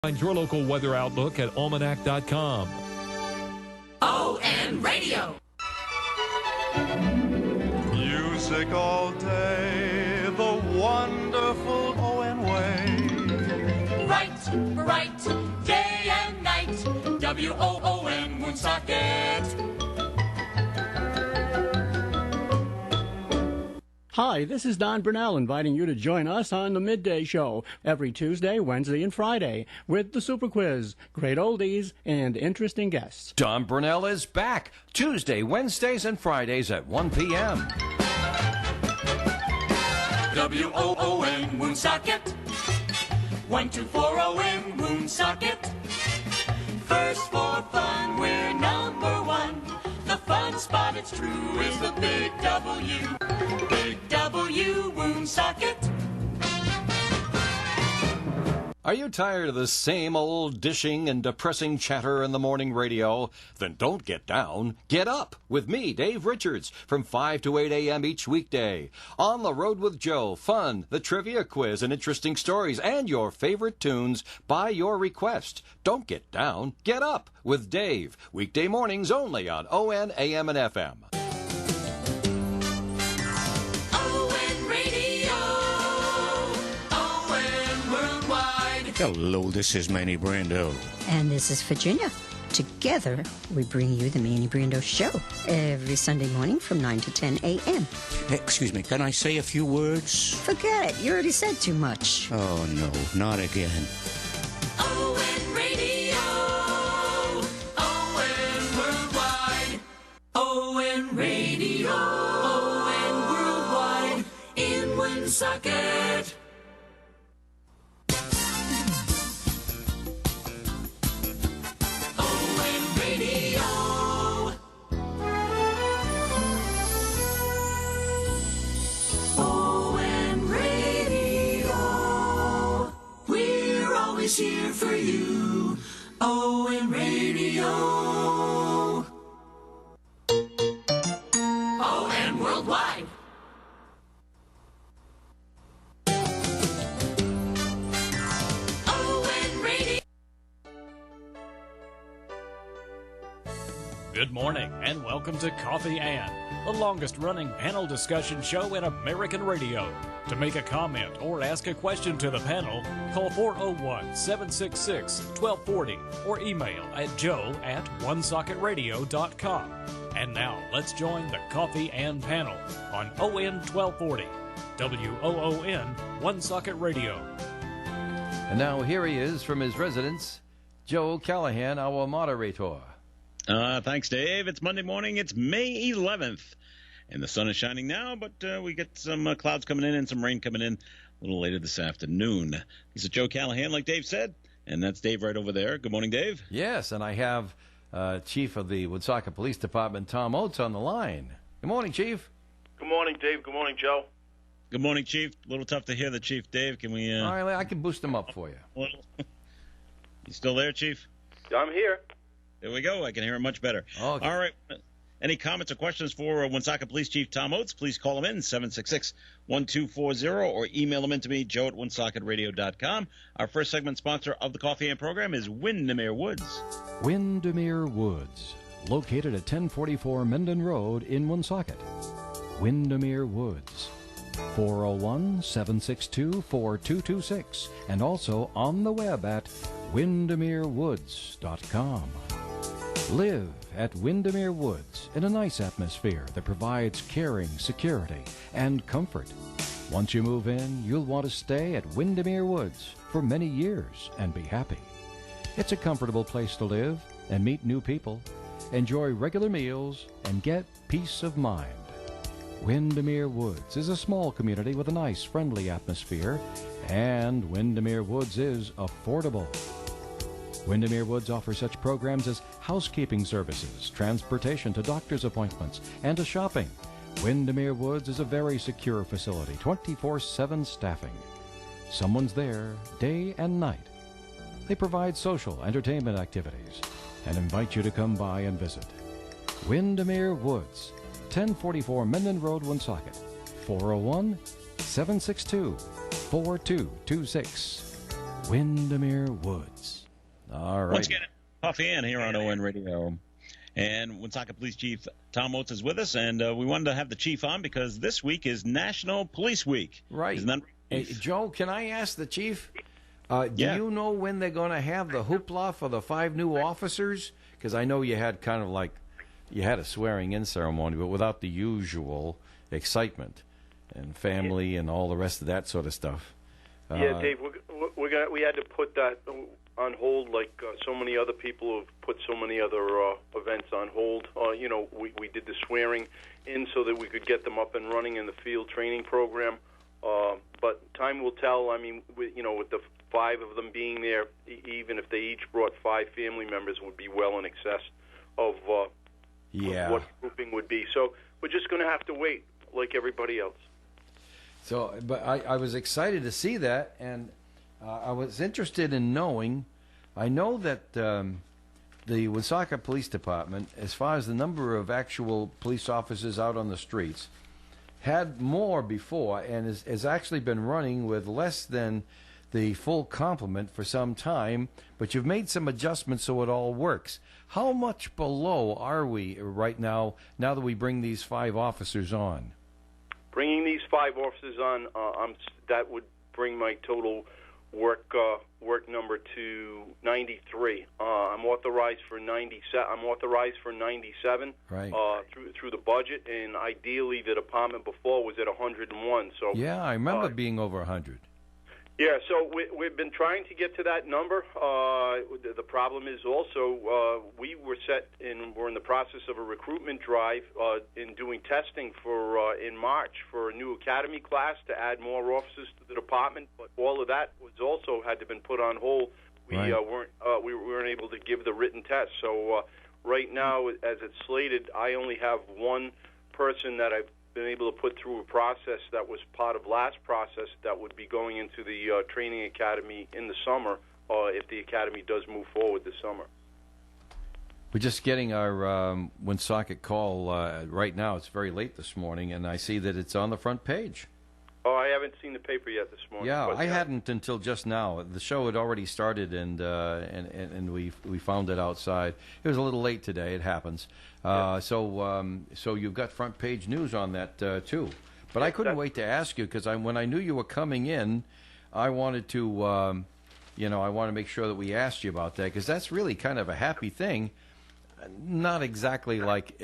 Find your local weather outlook at almanac.com. ON Radio. Music all day, the wonderful ON way. Right, day and night. WOON Woonsocket. Hi, this is Don Brunell inviting you to join us on the Midday Show every Tuesday, Wednesday, and Friday with the Super Quiz, great oldies, and interesting guests. Don Brunell is back Tuesday, Wednesdays, and Fridays at 1 p.m. WOON Woonsocket. 1240 Woonsocket. First for fun, we're number one. The fun spot, it's true, is the Big W. Big W Woonsocket. Are you tired of the same old dishing and depressing chatter in the morning radio? Then don't get down. Get up with me, Dave Richards, from 5 to 8 a.m. each weekday. On the Road with Joe, fun, the trivia quiz, and interesting stories, and your favorite tunes by your request. Don't get down. Get up with Dave. Weekday mornings only on ON, AM, and FM. Hello, this is Manny Brando. And this is Virginia. Together, we bring you the Manny Brando Show every Sunday morning from 9 to 10 a.m. Excuse me, can I say a few words? Forget it. You already said too much. Oh, no, not again. ON Radio. ON Worldwide. ON Radio. ON Worldwide. In Woonsocket. Here for you, ON Radio. ON Worldwide. ON Radio. Good morning and welcome to Coffee and, the longest-running panel discussion show in American radio. To make a comment or ask a question to the panel, call 401-766-1240 or email at joe@onesocketradio.com. And now, let's join the Coffee and panel on ON 1240, WOON Woonsocket Radio. And now here he is from his residence, Joe Callahan, our moderator. Thanks, Dave. It's Monday morning. It's May 11th. And the sun is shining now, but we get some clouds coming in and some rain coming in a little later this afternoon. This is Joe Callahan, like Dave said, and that's Dave right over there. Good morning, Dave. Yes, and I have Chief of the Woonsocket Police Department, Tom Oates, on the line. Good morning, Chief. Good morning, Dave. Good morning, Joe. Good morning, Chief. A little tough to hear the Chief, Dave. Can we... All right, I can boost him up for you. You still there, Chief? I'm here. There we go. I can hear him much better. Okay. All right. Any comments or questions for Woonsocket Police Chief Tom Oates, please call him in, 766-1240, or email him in to me, joe@onesocketradio.com. Our first segment sponsor of the Coffee and program is Windermere Woods. Windermere Woods, located at 1044 Menden Road in Woonsocket. Windermere Woods, 401-762-4226, and also on the web at windermerewoods.com. Live at Windermere Woods in a nice atmosphere that provides caring, security, and comfort. Once you move in, you'll want to stay at Windermere Woods for many years and be happy. It's a comfortable place to live and meet new people, enjoy regular meals, and get peace of mind. Windermere Woods is a small community with a nice, friendly atmosphere, and Windermere Woods is affordable. Windermere Woods offers such programs as housekeeping services, transportation to doctor's appointments, and to shopping. Windermere Woods is a very secure facility, 24/7 staffing. Someone's there day and night. They provide social entertainment activities and invite you to come by and visit. Windermere Woods, 1044 Menden Road, Woonsocket, 401-762-4226. Windermere Woods. All right. Once again, Coffee Ann here on ON Radio. And Woonsocket Police Chief Tom Oates is with us, and we wanted to have the chief on because this week is National Police Week. Right. Isn't that Hey, Joe, can I ask the chief, do you know when they're going to have the hoopla for the 5 new officers? Because I know you had kind of like, you had a swearing-in ceremony, but without the usual excitement and family and all the rest of that sort of stuff. Yeah, Dave, we had to put that on hold like so many other people have put so many other events on hold. We did the swearing in so that we could get them up and running in the field training program. But time will tell. I mean, with the 5 of them being there, even if they each brought 5 family members, would be well in excess of what grouping would be. So we're just going to have to wait like everybody else. So, but I was excited to see that, and I was interested in knowing. I know that the Woonsocket Police Department, as far as the number of actual police officers out on the streets, had more before and has actually been running with less than the full complement for some time, but you've made some adjustments so it all works. How much below are we right now that we bring these 5 officers on? Bringing these 5 officers on, that would bring my total work number to 93. I'm authorized for 97. I'm authorized for 97 right. Through the budget, and ideally the department before was at 101. So yeah, I remember being over 100. Yeah, so we've been trying to get to that number. The problem is also we were we're in the process of a recruitment drive in doing testing for in March for a new academy class to add more officers to the department. But all of that was also had to been put on hold. We weren't able to give the written test. So right now, as it's slated, I only have one person that I've been able to put through a process that was part of last process that would be going into the training academy in the summer if the academy does move forward this summer. We're just getting our Woonsocket call right now. It's very late this morning, and I see that it's on the front page. Oh, I haven't seen the paper yet this morning. Yeah, I hadn't until just now. The show had already started, and we found it outside. It was a little late today. It happens. So you've got front page news on that too. But I couldn't wait to ask you because when I knew you were coming in, I wanted to, I want to make sure that we asked you about that because that's really kind of a happy thing. Not exactly like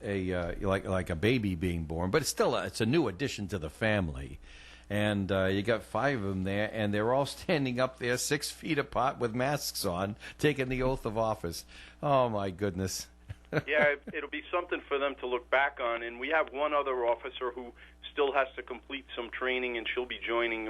like a baby being born, but it's a new addition to the family. And you got 5 of them there, and they're all standing up there 6 feet apart with masks on, taking the oath of office. Oh, my goodness. Yeah, it'll be something for them to look back on. And we have one other officer who still has to complete some training, and she'll be joining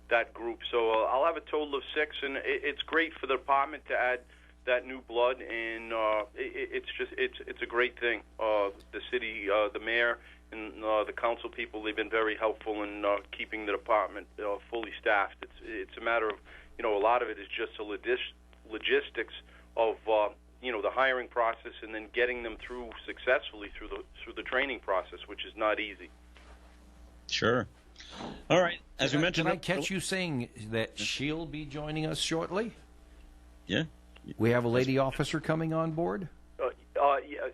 that group. So I'll have a total of 6, and it's great for the department to add that new blood, and it's a great thing. The city, the mayor, and the council people, they've been very helpful in keeping the department fully staffed. It's a matter of, a lot of it is just the logistics of the hiring process and then getting them through successfully through the training process, which is not easy. Sure. All right. As we mentioned, can I catch you saying that she'll be joining us shortly? Yeah. We have a lady officer coming on board.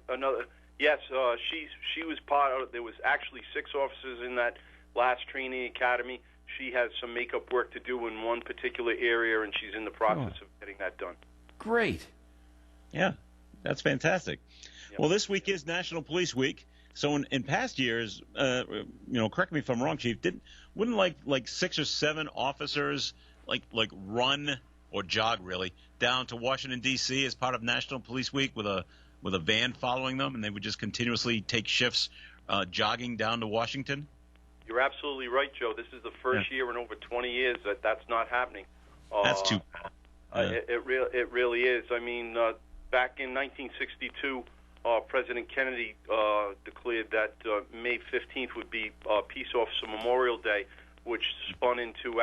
Another. Yes, she was part of. There was actually 6 officers in that last training academy. She has some makeup work to do in one particular area, and she's in the process of getting that done. Great. Yeah, that's fantastic. Yep. Well, this week is National Police Week. So in past years, correct me if I'm wrong, Chief, wouldn't like 6 or 7 officers like run or jog really down to Washington D.C. as part of National Police Week with a van following them, and they would just continuously take shifts jogging down to Washington? You're absolutely right, Joe. This is the first year in over 20 years that's not happening. That's too bad. It really is. I mean, back in 1962, President Kennedy declared that May 15th would be Peace Officer Memorial Day, which spun into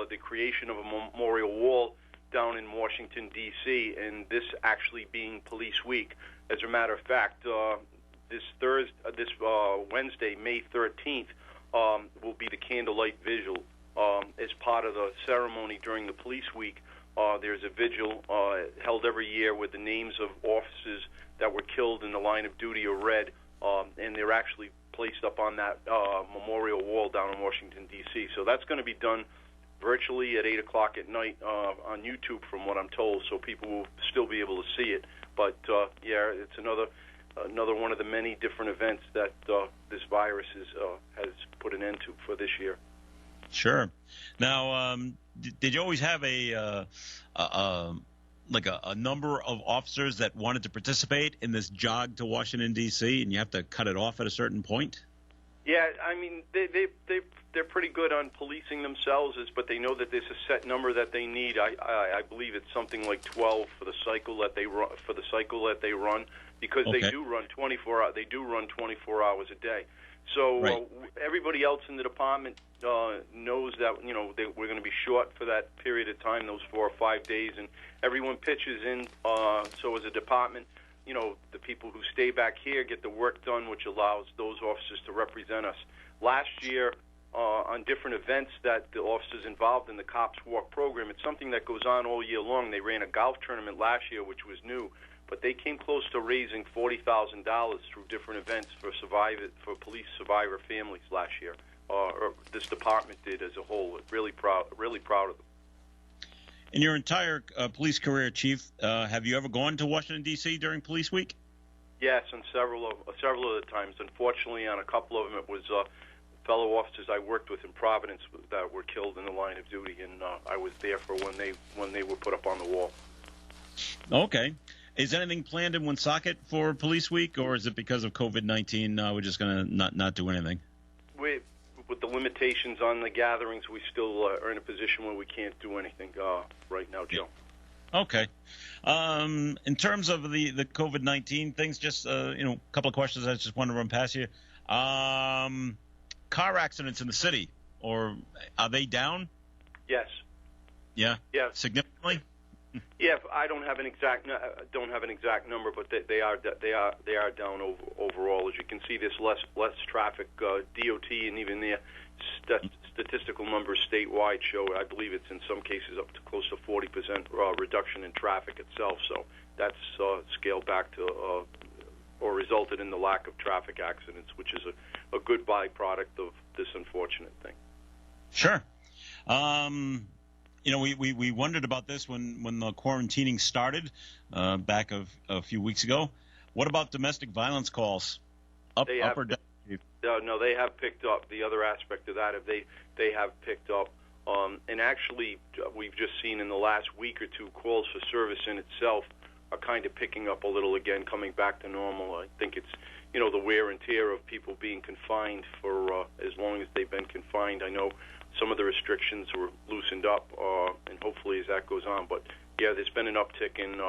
the creation of a memorial wall down in Washington, D.C., and this actually being Police Week. As a matter of fact, this Wednesday, May 13th, will be the candlelight vigil as part of the ceremony during the police week. There's a vigil held every year with the names of officers that were killed in the line of duty or read, and they're actually placed up on that memorial wall down in Washington, D.C. So that's going to be done virtually at 8 o'clock at night on YouTube, from what I'm told, so people will still be able to see it. But, yeah, it's another one of the many different events that this virus has put an end to for this year. Sure. Now, did you always have a number of officers that wanted to participate in this jog to Washington, D.C., and you have to cut it off at a certain point? Yeah, I mean, they're pretty good on policing themselves, but they know that there's a set number that they need. I believe it's something like 12 for the cycle that they run, because Okay. they do run 24 hours. They do run 24 hours a day. So Right. Everybody else in the department knows that we're going to be short for that period of time, those 4 or 5 days, and everyone pitches in. So as a department, the people who stay back here get the work done, which allows those officers to represent us. Last year, on different events that the officers involved in the Cops Walk program, it's something that goes on all year long. They ran a golf tournament last year, which was new, but they came close to raising $40,000 through different events for police survivor families last year. Or this department did as a whole. Really proud of them. In your entire police career, Chief, have you ever gone to Washington, D.C. during Police Week? Yes, and several of the times. Unfortunately, on a couple of them, it was fellow officers I worked with in Providence that were killed in the line of duty, and I was there for when they were put up on the wall. Okay. Is anything planned in Woonsocket for Police Week, or is it because of COVID-19 we're just going to not do anything? With the limitations on the gatherings, we still are in a position where we can't do anything right now, Joe. Okay. In terms of the COVID-19 things, just a couple of questions I just wanted to run past you. Car accidents in the city, or are they down? Yes. Yeah. Yeah. Significantly. Yeah, I don't have an exact number, but they are down overall. As you can see, there's less traffic. DOT and even the statistical numbers statewide show, I believe it's in some cases up to close to 40% reduction in traffic itself. So that's scaled back to or resulted in the lack of traffic accidents, which is a good byproduct of this unfortunate thing. Sure. We wondered about this when the quarantining started back a few weeks ago. What about domestic violence calls? Up or down? No, they have picked up. The other aspect of that, they have picked up. And actually, we've just seen in the last week or two, calls for service in itself are kind of picking up a little again, coming back to normal. I think it's, the wear and tear of people being confined for as long as they've been confined. I know some of the restrictions were loosened up, and hopefully as that goes on. But, yeah, there's been an uptick in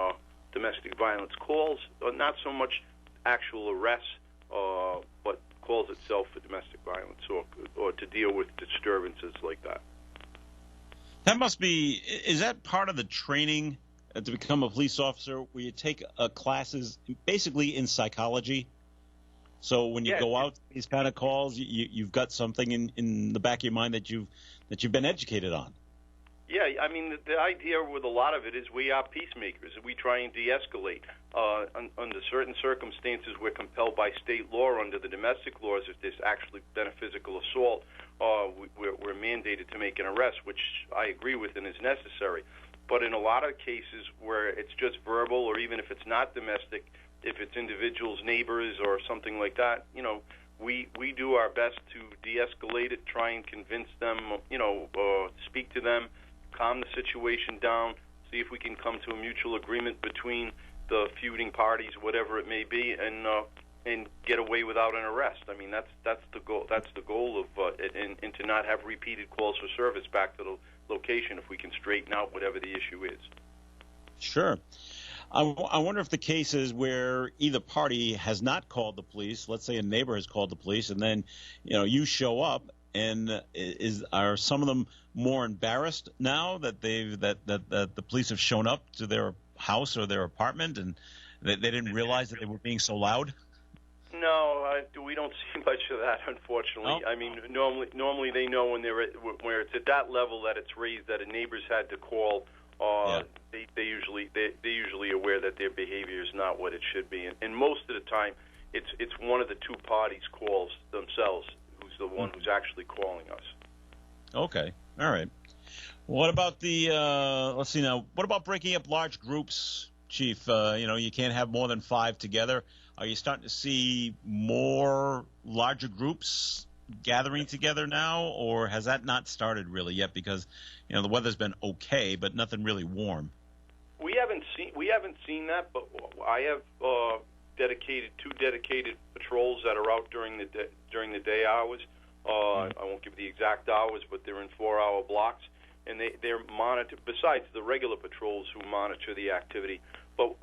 domestic violence calls, not so much actual arrests, but calls itself for domestic violence or to deal with disturbances like that. That must be – is that part of the training to become a police officer where you take classes basically in psychology? So when you go out to these kind of calls, you've got something in the back of your mind that you've been educated on. Yeah, I mean, the idea with a lot of it is we are peacemakers. We try and de-escalate. Under certain circumstances, we're compelled by state law under the domestic laws. If there's actually been a physical assault, we're mandated to make an arrest, which I agree with and is necessary. But in a lot of cases where it's just verbal, or even if it's not domestic, if it's individuals, neighbors, or something like that, we do our best to de-escalate it, try and convince them, speak to them, calm the situation down, see if we can come to a mutual agreement between the feuding parties, whatever it may be, and get away without an arrest. I mean, that's the goal. That's the goal of and to not have repeated calls for service back to the location if we can straighten out whatever the issue is. Sure. I wonder if the case is where either party has not called the police. Let's say a neighbor has called the police, and then you show up, and are some of them more embarrassed now that the police have shown up to their house or their apartment, and they didn't realize that they were being so loud? We don't see much of that, unfortunately. Oh. I mean, normally they know when where it's at that level that it's raised that a neighbor's had to call. They're usually aware that their behavior is not what it should be, and most of the time, it's one of the two parties calls themselves who's the one who's actually calling us. Okay, all right. What about the? Let's see now. What about breaking up large groups, Chief? You can't have more than 5 together. Are you starting to see more larger groups gathering together now, or has that not started really yet? Because the weather's been okay, but nothing really warm. We haven't seen that, but I have two dedicated patrols that are out during the day hours. I won't give the exact hours, but they're in 4-hour blocks, and they're monitored. Besides the regular patrols who monitor the activity, but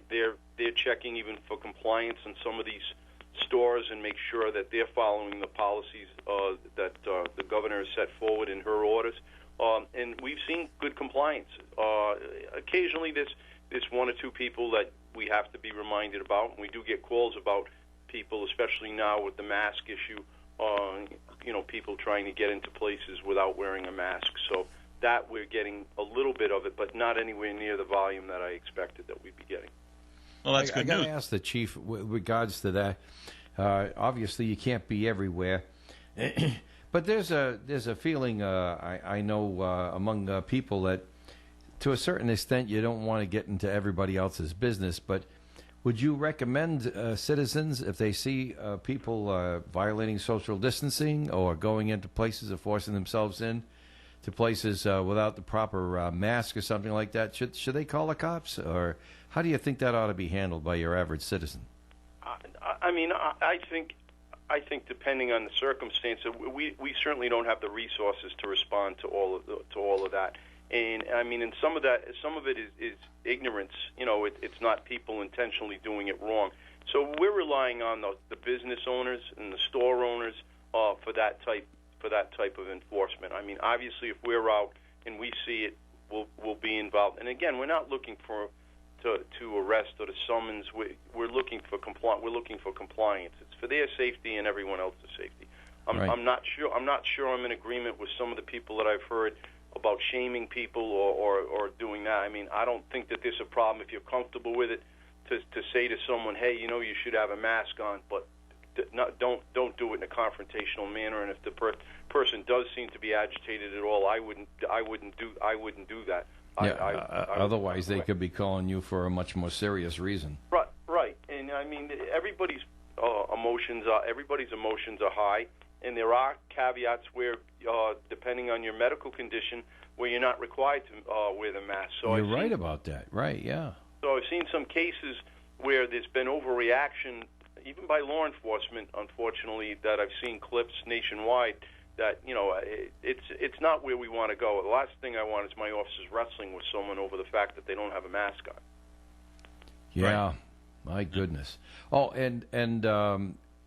they're checking even for compliance in some of these stores and make sure that they're following the policies that the governor has set forward in her orders. And we've seen good compliance. Occasionally, there's 1 or 2 people that we have to be reminded about. And we do get calls about people, especially now with the mask issue. People trying to get into places without wearing a mask. So that we're getting a little bit of it, but not anywhere near the volume that I expected that we'd be getting. Well, that's good I got news. to ask the chief with regards to that. Obviously, you can't be everywhere, but there's a feeling I know among people that, to a certain extent, you don't want to get into everybody else's business. But would you recommend citizens, if they see people violating social distancing or going into places or forcing themselves in to places without the proper mask or something like that, should they call the cops, or how do you think that ought to be handled by your average citizen? I think depending on the circumstance, we certainly don't have the resources to respond to all of that. And I mean, and some of it is ignorance. It's not people intentionally doing it wrong. So we're relying on the business owners and the store owners for that type of enforcement. I mean, obviously, if we're out and we see it, we'll be involved. And again, we're not looking to arrest or to summons. We're looking for compliance. It's for their safety and everyone else's safety. I'm not sure I'm in agreement with some of the people that I've heard about shaming people or doing that. I mean, I don't think that there's a problem if you're comfortable with it to say to someone, hey, you should have a mask on, but don't do it in a confrontational manner. And if the person does seem to be agitated at all, I wouldn't do that. Yeah. Otherwise, they could be calling you for a much more serious reason. Right. And I mean, everybody's emotions are high, and there are caveats where, depending on your medical condition, where you're not required to wear the mask. So you're right about that. Right. Yeah. So I've seen some cases where there's been overreaction, even by law enforcement, unfortunately, that I've seen clips nationwide that, it's not where we want to go. The last thing I want is my officers wrestling with someone over the fact that they don't have a mask on. Yeah, right. My goodness. Oh, and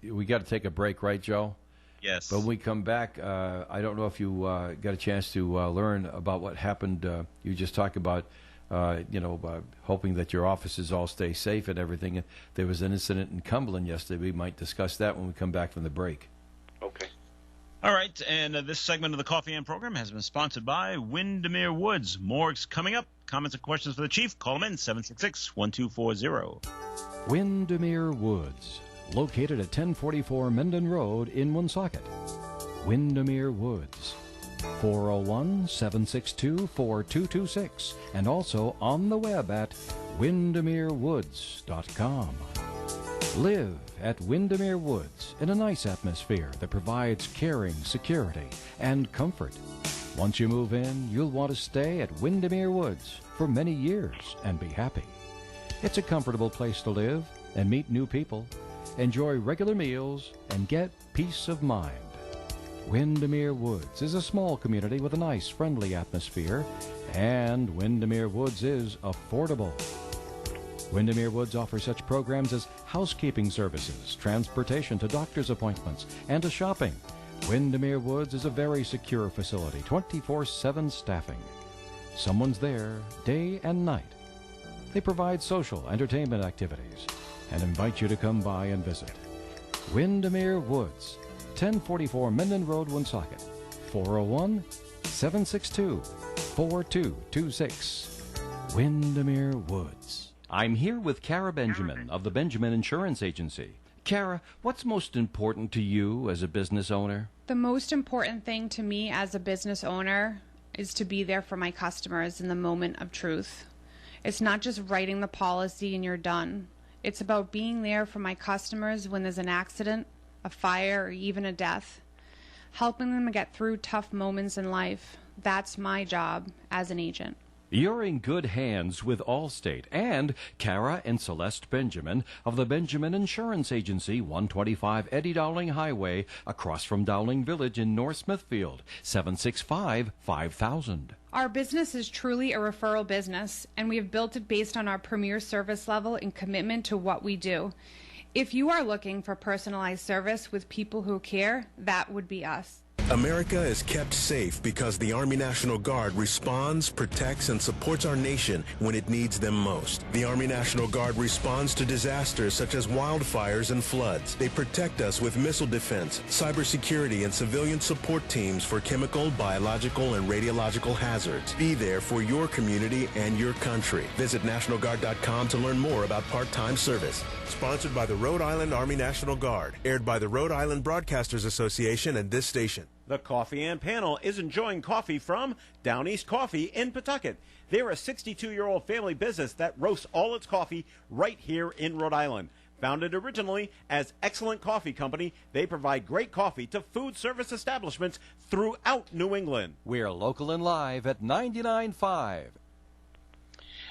we got to take a break, right, Joe? Yes. But when we come back, I don't know if you got a chance to learn about what happened. You just talked about, hoping that your officers all stay safe and everything. There was an incident in Cumberland yesterday. We might discuss that when we come back from the break. Okay. All right, and this segment of the Coffee and program has been sponsored by Windermere Woods. More coming up. Comments and questions for the Chief, call them in, 766-1240. Windermere Woods, located at 1044 Mendon Road in Woonsocket. Windermere Woods, 401-762-4226, and also on the web at windermerewoods.com. Live at Windermere Woods in a nice atmosphere that provides caring, security, and comfort. Once you move in, you'll want to stay at Windermere Woods for many years and be happy. It's a comfortable place to live and meet new people, enjoy regular meals, and get peace of mind. Windermere Woods is a small community with a nice, friendly atmosphere, and Windermere Woods is affordable. Windermere Woods offers such programs as housekeeping services, transportation to doctor's appointments, and to shopping. Windermere Woods is a very secure facility, 24/7 staffing. Someone's there day and night. They provide social entertainment activities, and invite you to come by and visit. Windermere Woods, 1044 Minden Road, Woonsocket, 401-762-4226. Windermere Woods. I'm here with Kara Benjamin of the Benjamin Insurance Agency. Kara, what's most important to you as a business owner? The most important thing to me as a business owner is to be there for my customers in the moment of truth. It's not just writing the policy and you're done. It's about being there for my customers when there's an accident, a fire, or even a death. Helping them get through tough moments in life. That's my job as an agent. You're in good hands with Allstate and Kara and Celeste Benjamin of the Benjamin Insurance Agency, 125 Eddie Dowling Highway, across from Dowling Village in North Smithfield, 765-5000. Our business is truly a referral business, and we have built it based on our premier service level and commitment to what we do. If you are looking for personalized service with people who care, that would be us. America is kept safe because the Army National Guard responds, protects, and supports our nation when it needs them most. The Army National Guard responds to disasters such as wildfires and floods. They protect us with missile defense, cybersecurity, and civilian support teams for chemical, biological, and radiological hazards. Be there for your community and your country. Visit NationalGuard.com to learn more about part-time service. Sponsored by the Rhode Island Army National Guard. Aired by the Rhode Island Broadcasters Association and this station. The Coffee and Panel is enjoying coffee from Down East Coffee in Pawtucket. They're a 62-year-old family business that roasts all its coffee right here in Rhode Island. Founded originally as Excellent Coffee Company, they provide great coffee to food service establishments throughout New England. We're local and live at 99.5.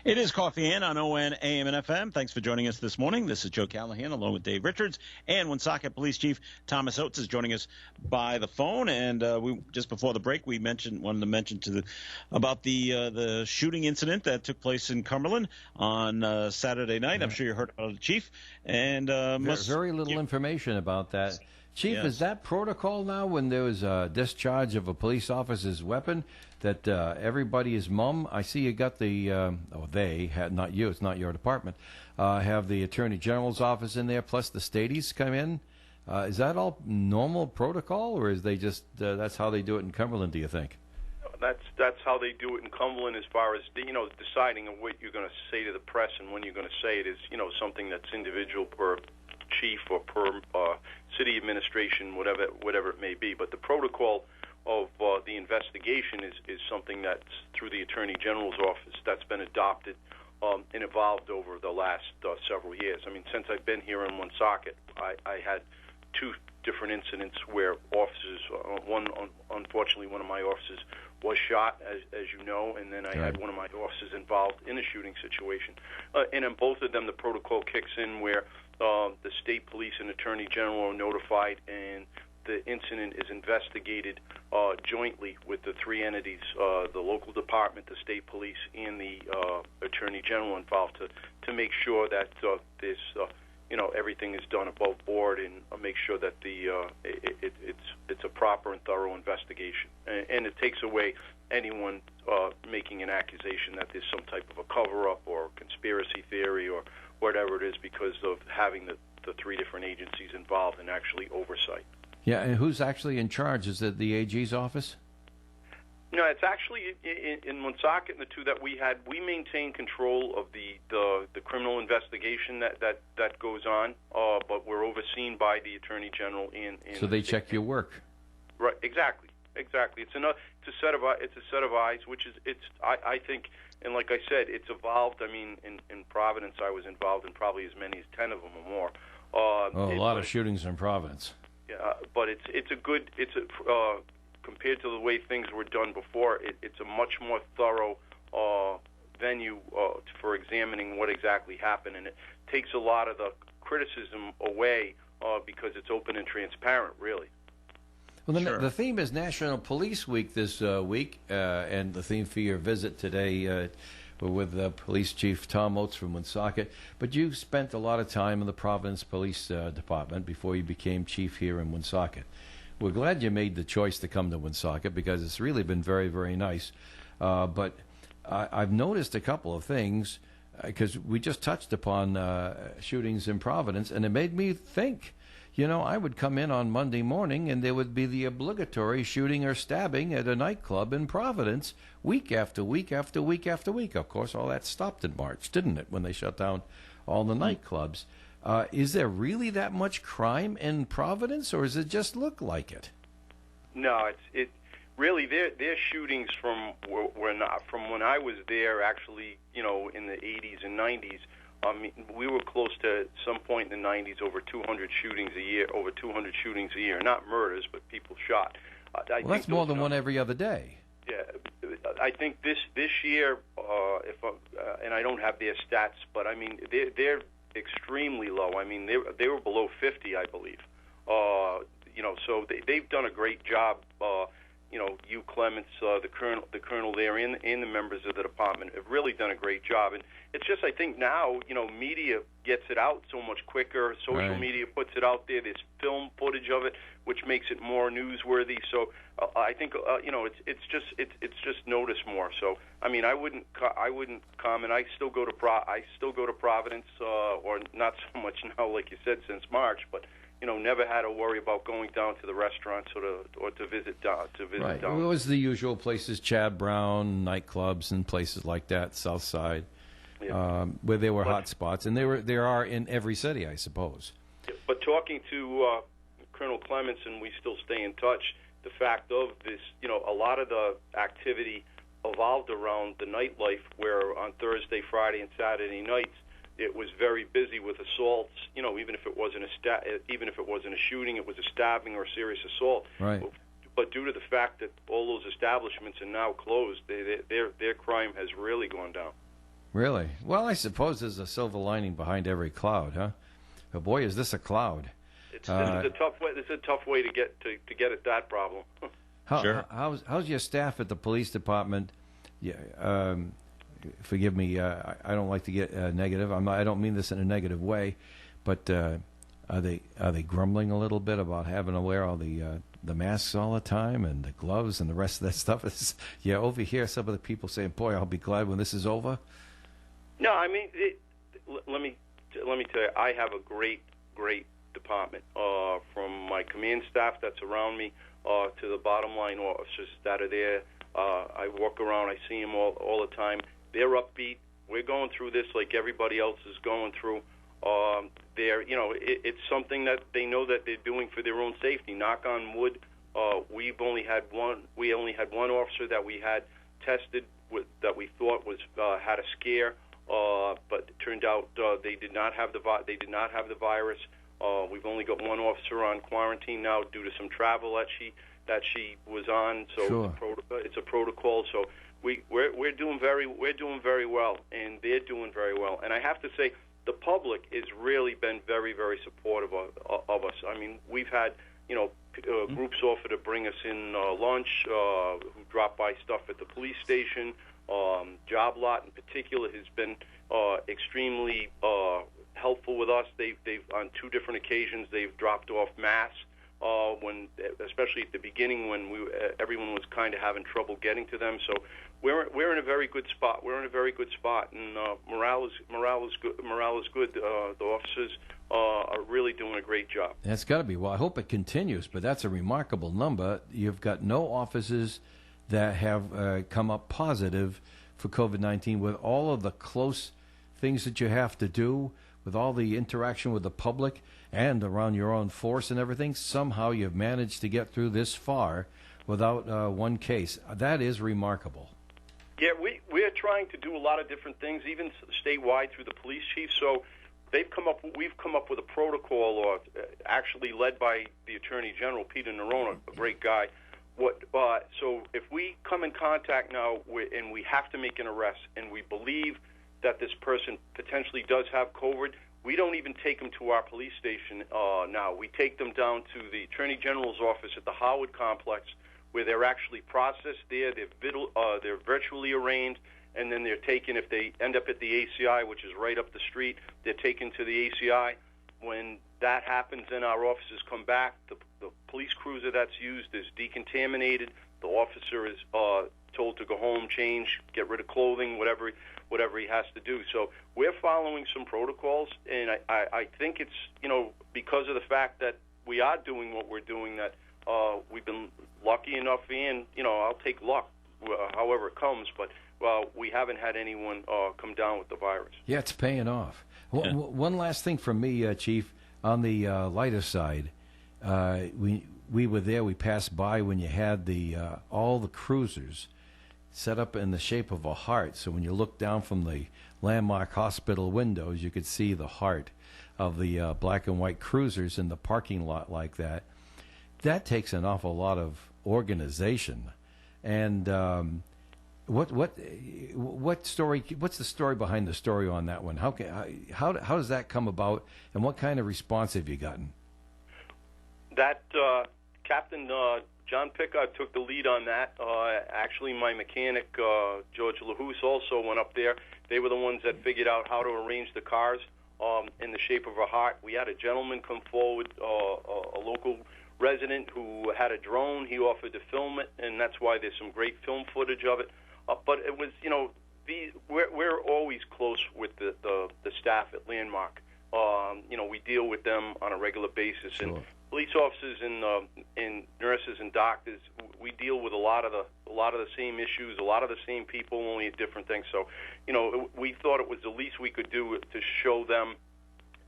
It is Coffee In on ON, AM, and FM. Thanks for joining us this morning. This is Joe Callahan along with Dave Richards. And Woonsocket Police Chief Thomas Oates is joining us by the phone. And we just before the break, we wanted to mention about the shooting incident that took place in Cumberland on Saturday night. I'm sure you heard about it, Chief. And very little information about that. Chief, Yes. is that protocol now when there was a discharge of a police officer's weapon that everybody is mum? I see you got they had, not you, it's not your department, have the Attorney General's office in there, plus the stateies come in. Is that all normal protocol, or is they just that's how they do it in Cumberland, do you think? That's how they do it in Cumberland, as far as deciding on what you're going to say to the press and when you're going to say it is something that's individual per chief or per city administration, whatever it may be. But the protocol of the investigation is something that's through the Attorney General's office that's been adopted and evolved over the last several years. I mean, since I've been here in Woonsocket, I had two different incidents where officers, unfortunately, one of my officers was shot, as you know, and then I had one of my officers involved in a shooting situation. And in both of them, the protocol kicks in where the state police and attorney general are notified, and the incident is investigated jointly with the three entities, the local department, the state police, and the attorney general involved to make sure that this everything is done above board and make sure that it's a proper and thorough investigation. And it takes away anyone making an accusation that there's some type of a cover-up or conspiracy theory or whatever it is, because of having the three different agencies involved in actually oversight. Yeah, and who's actually in charge? Is it the AG's office? No, it's actually in Woonsocket, and the two that we had, we maintain control of the criminal investigation that goes on, but we're overseen by the Attorney General and so they check your work. Right, exactly. It's a set of eyes, which is I think, and like I said, it's evolved. I mean, in Providence, I was involved in probably as many as 10 of them or more. A lot of shootings in Providence. Yeah, but compared to the way things were done before, it's a much more thorough venue for examining what exactly happened, and it takes a lot of the criticism away because it's open and transparent, really. Well, the theme is National Police Week this week, and the theme for your visit today we're with Police Chief Tom Oates from Woonsocket. But you spent a lot of time in the Providence Police Department before you became chief here in Woonsocket. We're glad you made the choice to come to Woonsocket because it's really been very, very nice. But I've noticed a couple of things. because we just touched upon shootings in Providence, and it made me think. You know, I would come in on Monday morning and there would be the obligatory shooting or stabbing at a nightclub in Providence week after week after week after week. Of course, all that stopped in March, didn't it, when they shut down all the nightclubs? Is there really that much crime in Providence, or does it just look like it? No, it's really their shootings from when I was there. Actually, you know, in the 80s and 90s. We were close to some point in the 90s, over 200 shootings a year. Over 200 shootings a year, not murders, but people shot. Well, that's more than one every other day. Yeah, I think this year, and I don't have their stats, but I mean they're extremely low. I mean they were below 50, I believe. You know, so they've done a great job. You know, Hugh Clements, the colonel there, and the members of the department have really done a great job. And it's just, I think now, you know, media gets it out so much quicker. Social media puts it out there. There's film footage of it, which makes it more newsworthy. So I think, you know, it's just noticed more. So I mean, I wouldn't comment. I still go to Providence, or not so much now, like you said, since March, but. You know, never had to worry about going down to the restaurants or to visit down. Right. Well, it was the usual places, Chad Brown, nightclubs, and places like that, South Side, where there were hot spots, and there are in every city, I suppose. But talking to Colonel Clements, and we still stay in touch, the fact of this, you know, a lot of the activity evolved around the nightlife, where on Thursday, Friday, and Saturday nights, it was very busy with assaults. You know, even if it wasn't a shooting, it was a stabbing or a serious assault. Right. But due to the fact that all those establishments are now closed, their crime has really gone down. Really? Well, I suppose there's a silver lining behind every cloud, huh? But boy, is this a cloud. This is a tough way. This is a tough way to get at that problem. Sure. How's your staff at the police department? Yeah. Forgive me, I don't like to get negative. I don't mean this in a negative way, but are they grumbling a little bit about having to wear all the masks all the time and the gloves and the rest of that stuff? Yeah, over here, some of the people saying, "Boy, I'll be glad when this is over." No, I mean, let me tell you, I have a great department, from my command staff that's around me to the bottom line officers that are there. I walk around, I see them all the time. They're upbeat. We're going through this like everybody else is going through. You know, it's something that they know that they're doing for their own safety. Knock on wood. We only had one officer that we had tested that we thought was had a scare, but it turned out they did not have the virus. We've only got one officer on quarantine now due to some travel that she was on. So sure. It's a protocol. So. We're doing very well, and they're doing very well. And I have to say, the public has really been very, very supportive of us. I mean, we've had, you know, groups offer to bring us in lunch, who drop by stuff at the police station. Job Lot in particular has been extremely helpful with us. They've on 2 different occasions they've dropped off masks. Especially at the beginning when everyone was kind of having trouble getting to them. So we're in a very good spot. And morale is good. The officers are really doing a great job. That's got to be. Well, I hope it continues. But that's a remarkable number. You've got no officers that have come up positive for COVID-19 with all of the close things that you have to do, with all the interaction with the public and around your own force and everything. Somehow you've managed to get through this far without one case. That is remarkable. Yeah, we're trying to do a lot of different things, even statewide through the police chief. So we've come up with a protocol, actually led by the Attorney General, Peter Nerona, a great guy. So if we come in contact now and we have to make an arrest and we believe that this person potentially does have COVID, we don't even take them to our police station now. We take them down to the Attorney General's office at the Howard Complex, where they're actually processed there. They're virtually arraigned, and then they're taken, if they end up at the ACI, which is right up the street, they're taken to the ACI. When that happens, then our officers come back. The police cruiser that's used is decontaminated. The officer is told to go home, change, get rid of clothing, whatever whatever he has to do. So we're following some protocols, and I think it's, because of the fact that we are doing what we're doing, that we've been lucky enough, and, I'll take luck however it comes, but we haven't had anyone come down with the virus. Yeah, it's paying off. One last thing from me, Chief, on the lighter side. We were there, we passed by when you had all the cruisers set up in the shape of a heart. So when you look down from the Landmark Hospital windows, you could see the heart of the black and white cruisers in the parking lot like that. That takes an awful lot of organization. And what story? What's the story behind the story on that one? How does that come about, and what kind of response have you gotten? That Captain John Pickard took the lead on that. Actually, my mechanic George LaHouse also went up there. They were the ones that figured out how to arrange the cars in the shape of a heart. We had a gentleman come forward, a local resident who had a drone. He offered to film it, and that's why there's some great film footage of it. But it was, we're always close with the staff at Landmark. We deal with them on a regular basis, sure. And police officers and nurses and doctors, we deal with a lot of the same issues, a lot of the same people, only at different things. So, we thought it was the least we could do to show them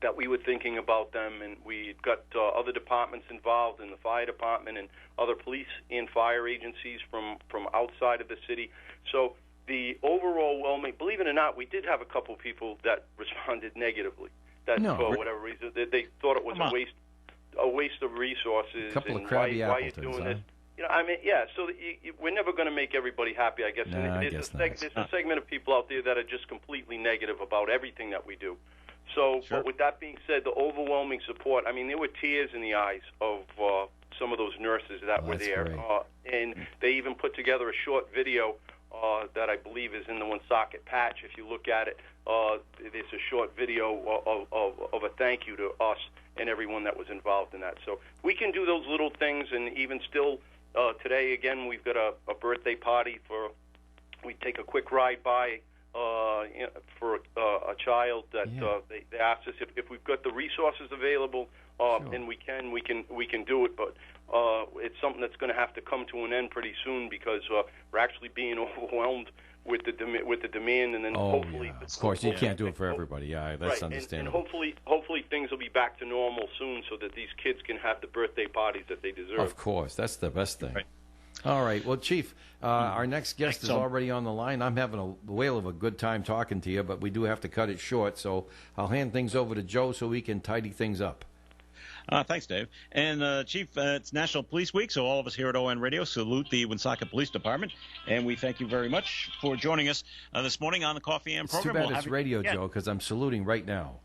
that we were thinking about them, and we got other departments involved in the fire department and other police and fire agencies from outside of the city. So the overall believe it or not, we did have a couple people that responded negatively. That for whatever reason they thought it was a waste of resources. A couple and of crabby why are you doing this? So we're never going to make everybody happy, I guess. No, and there's a segment of people out there that are just completely negative about everything that we do. So, sure. But with that being said, the overwhelming support, there were tears in the eyes of some of those nurses that were there. And they even put together a short video that I believe is in the Woonsocket Patch. If you look at it, there's a short video of a thank you to us and everyone that was involved in that. So we can do those little things, and even still today, again, we've got a birthday party we take a quick ride by for a child that they asked us if we've got the resources available, and we can do it, but it's something that's going to have to come to an end pretty soon, because we're actually being overwhelmed with the demand, and then hopefully, of course, you can't do it for everybody. Yeah, that's right. understandable. And hopefully things will be back to normal soon, so that these kids can have the birthday parties that they deserve. Of course, that's the best thing. Right. All right. Well, Chief, our next guest is already on the line. I'm having a whale of a good time talking to you, but we do have to cut it short, so I'll hand things over to Joe so we can tidy things up. Thanks, Dave. And, Chief, it's National Police Week, so all of us here at ON Radio salute the Woonsocket Police Department, and we thank you very much for joining us this morning on the Coffee and program. It's too bad it's radio, Joe, because I'm saluting right now.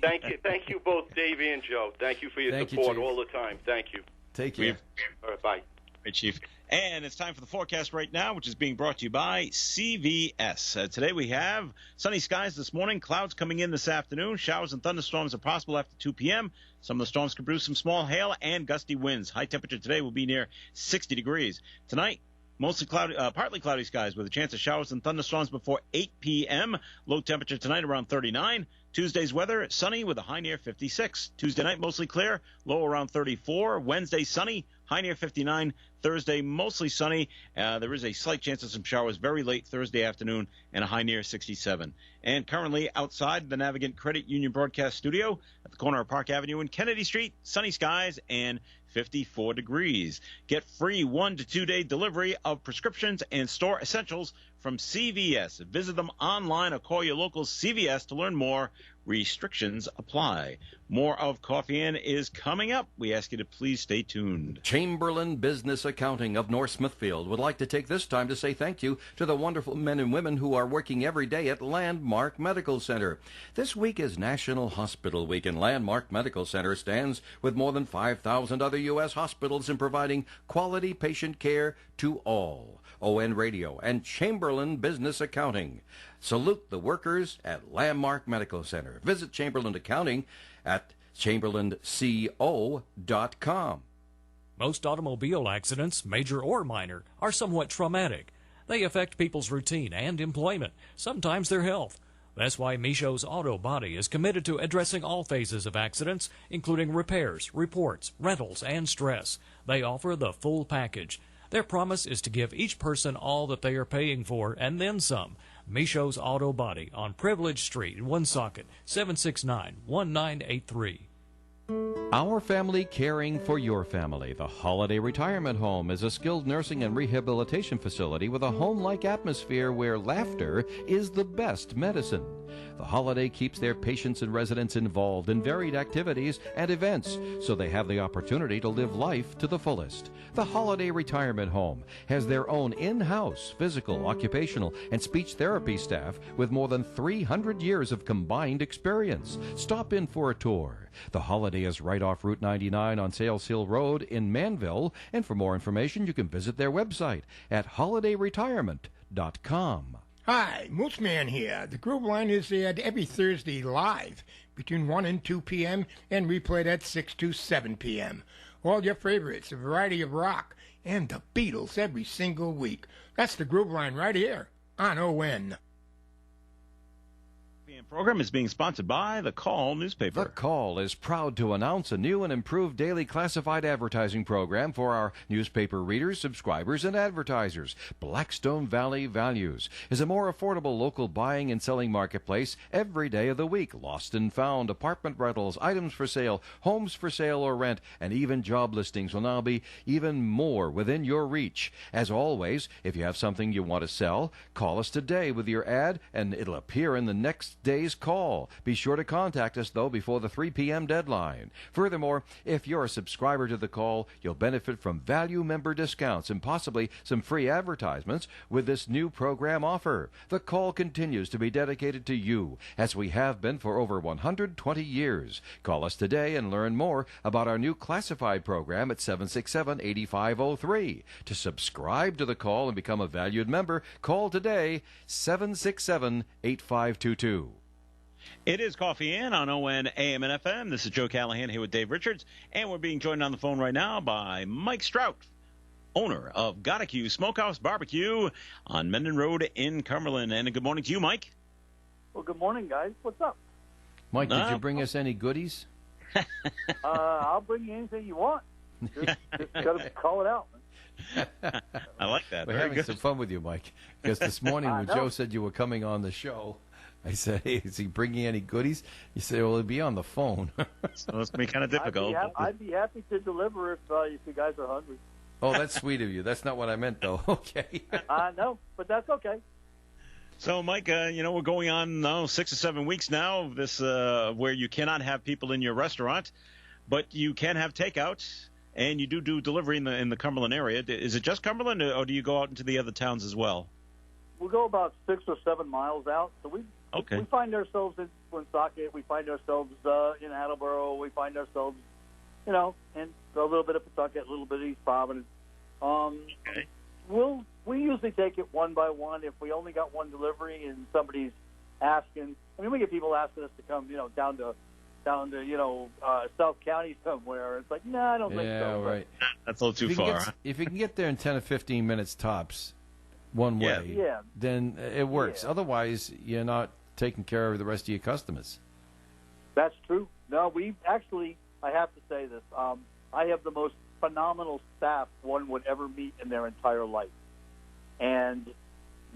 Thank you both, Dave and Joe. Thank you for your support all the time. Thank you. Take care. All right, bye. Great, Chief. And it's time for the forecast right now, which is being brought to you by CVS. Today we have sunny skies this morning, clouds coming in this afternoon. Showers and thunderstorms are possible after 2 p.m. Some of the storms can produce some small hail and gusty winds. High temperature today will be near 60 degrees. Tonight, mostly cloudy, partly cloudy skies with a chance of showers and thunderstorms before 8 p.m. Low temperature tonight around 39. Tuesday's weather, sunny with a high near 56. Tuesday night, mostly clear, low around 34. Wednesday, sunny, high near 59. Thursday, mostly sunny. There is a slight chance of some showers very late Thursday afternoon and a high near 67. And currently outside the Navigant Credit Union Broadcast Studio at the corner of Park Avenue and Kennedy Street, sunny skies and 54 degrees. Get free 1 to 2 day delivery of prescriptions and store essentials from CVS. Visit them online or call your local CVS to learn more. Restrictions apply. More of Coffee In is coming up. We ask you to please stay tuned. Chamberlain Business Accounting of North Smithfield would like to take this time to say thank you to the wonderful men and women who are working every day at Landmark Medical Center. This week is National Hospital Week, and Landmark Medical Center stands with more than 5,000 other U.S. hospitals in providing quality patient care to all. ON Radio and Chamberlain Business Accounting. Salute the workers at Landmark Medical Center. Visit Chamberlain Accounting at chamberlainco.com. Most automobile accidents, major or minor, are somewhat traumatic. They affect people's routine and employment, sometimes their health. That's why Micho's Auto Body is committed to addressing all phases of accidents, including repairs, reports, rentals, and stress. They offer the full package. Their promise is to give each person all that they are paying for, and then some. Micho's Auto Body on Privilege Street in Woonsocket, 769-1983. Our family caring for your family. The Holiday Retirement Home is a skilled nursing and rehabilitation facility with a home-like atmosphere where laughter is the best medicine. The Holiday keeps their patients and residents involved in varied activities and events so they have the opportunity to live life to the fullest. The Holiday Retirement Home has their own in-house physical, occupational, and speech therapy staff with more than 300 years of combined experience. Stop in for a tour. The Holiday is right off Route 99 on Sales Hill Road in Manville, and for more information you can visit their website at holidayretirement.com. Hi, Mooseman here. The Groove Line is aired every Thursday live between 1 and 2 p.m. and replayed at 6 to 7 p.m. All your favorites, a variety of rock, and the Beatles every single week. That's the Groove Line right here on ON. The program is being sponsored by The Call newspaper. The Call is proud to announce a new and improved daily classified advertising program for our newspaper readers, subscribers, and advertisers. Blackstone Valley Values is a more affordable local buying and selling marketplace every day of the week. Lost and found, apartment rentals, items for sale, homes for sale or rent, and even job listings will now be even more within your reach. As always, if you have something you want to sell, call us today with your ad, and it'll appear in the next day's call. Be sure to contact us, though, before the 3 p.m. deadline. Furthermore, if you're a subscriber to The Call, you'll benefit from value member discounts and possibly some free advertisements with this new program offer. The Call continues to be dedicated to you, as we have been for over 120 years. Call us today and learn more about our new classified program at 767-8503. To subscribe to The Call and become a valued member, call today, 767-8522. It is Coffee In on ON AM and FM. This is Joe Callahan here with Dave Richards, and we're being joined on the phone right now by Mike Strout, owner of Gottaque Smokehouse Barbecue on Menden Road in Cumberland. And good morning to you, Mike. Well, good morning, guys. What's up? Mike, did you bring us any goodies? I'll bring you anything you want. Just got to call it out. I like that. We're having some fun with you, Mike, because this morning when Joe said you were coming on the show, I said, hey, is he bringing any goodies? You said, well, he'll be on the phone. So it's going to be kind of difficult. I'd be happy to deliver if you guys are hungry. Oh, that's sweet of you. That's not what I meant, though. Okay. No, but that's okay. So, Mike, we're going on 6 or 7 weeks now, this where you cannot have people in your restaurant, but you can have takeout, and you do delivery in the Cumberland area. Is it just Cumberland, or do you go out into the other towns as well? We'll go about 6 or 7 miles out. So we find ourselves in Woonsocket. We find ourselves in Attleboro. We find ourselves, in a little bit of Pawtucket, a little bit of East Providence. We usually take it one by one. If we only got one delivery and somebody's asking, we get people asking us to come, down to South County somewhere. It's like, no, I don't think so. Yeah, right. That's a little too far. If you can get there in 10 or 15 minutes tops, one way, then it works. Otherwise, you're not taking care of the rest of your customers. That's true. No, we actually, I have to say this, I have the most phenomenal staff one would ever meet in their entire life. And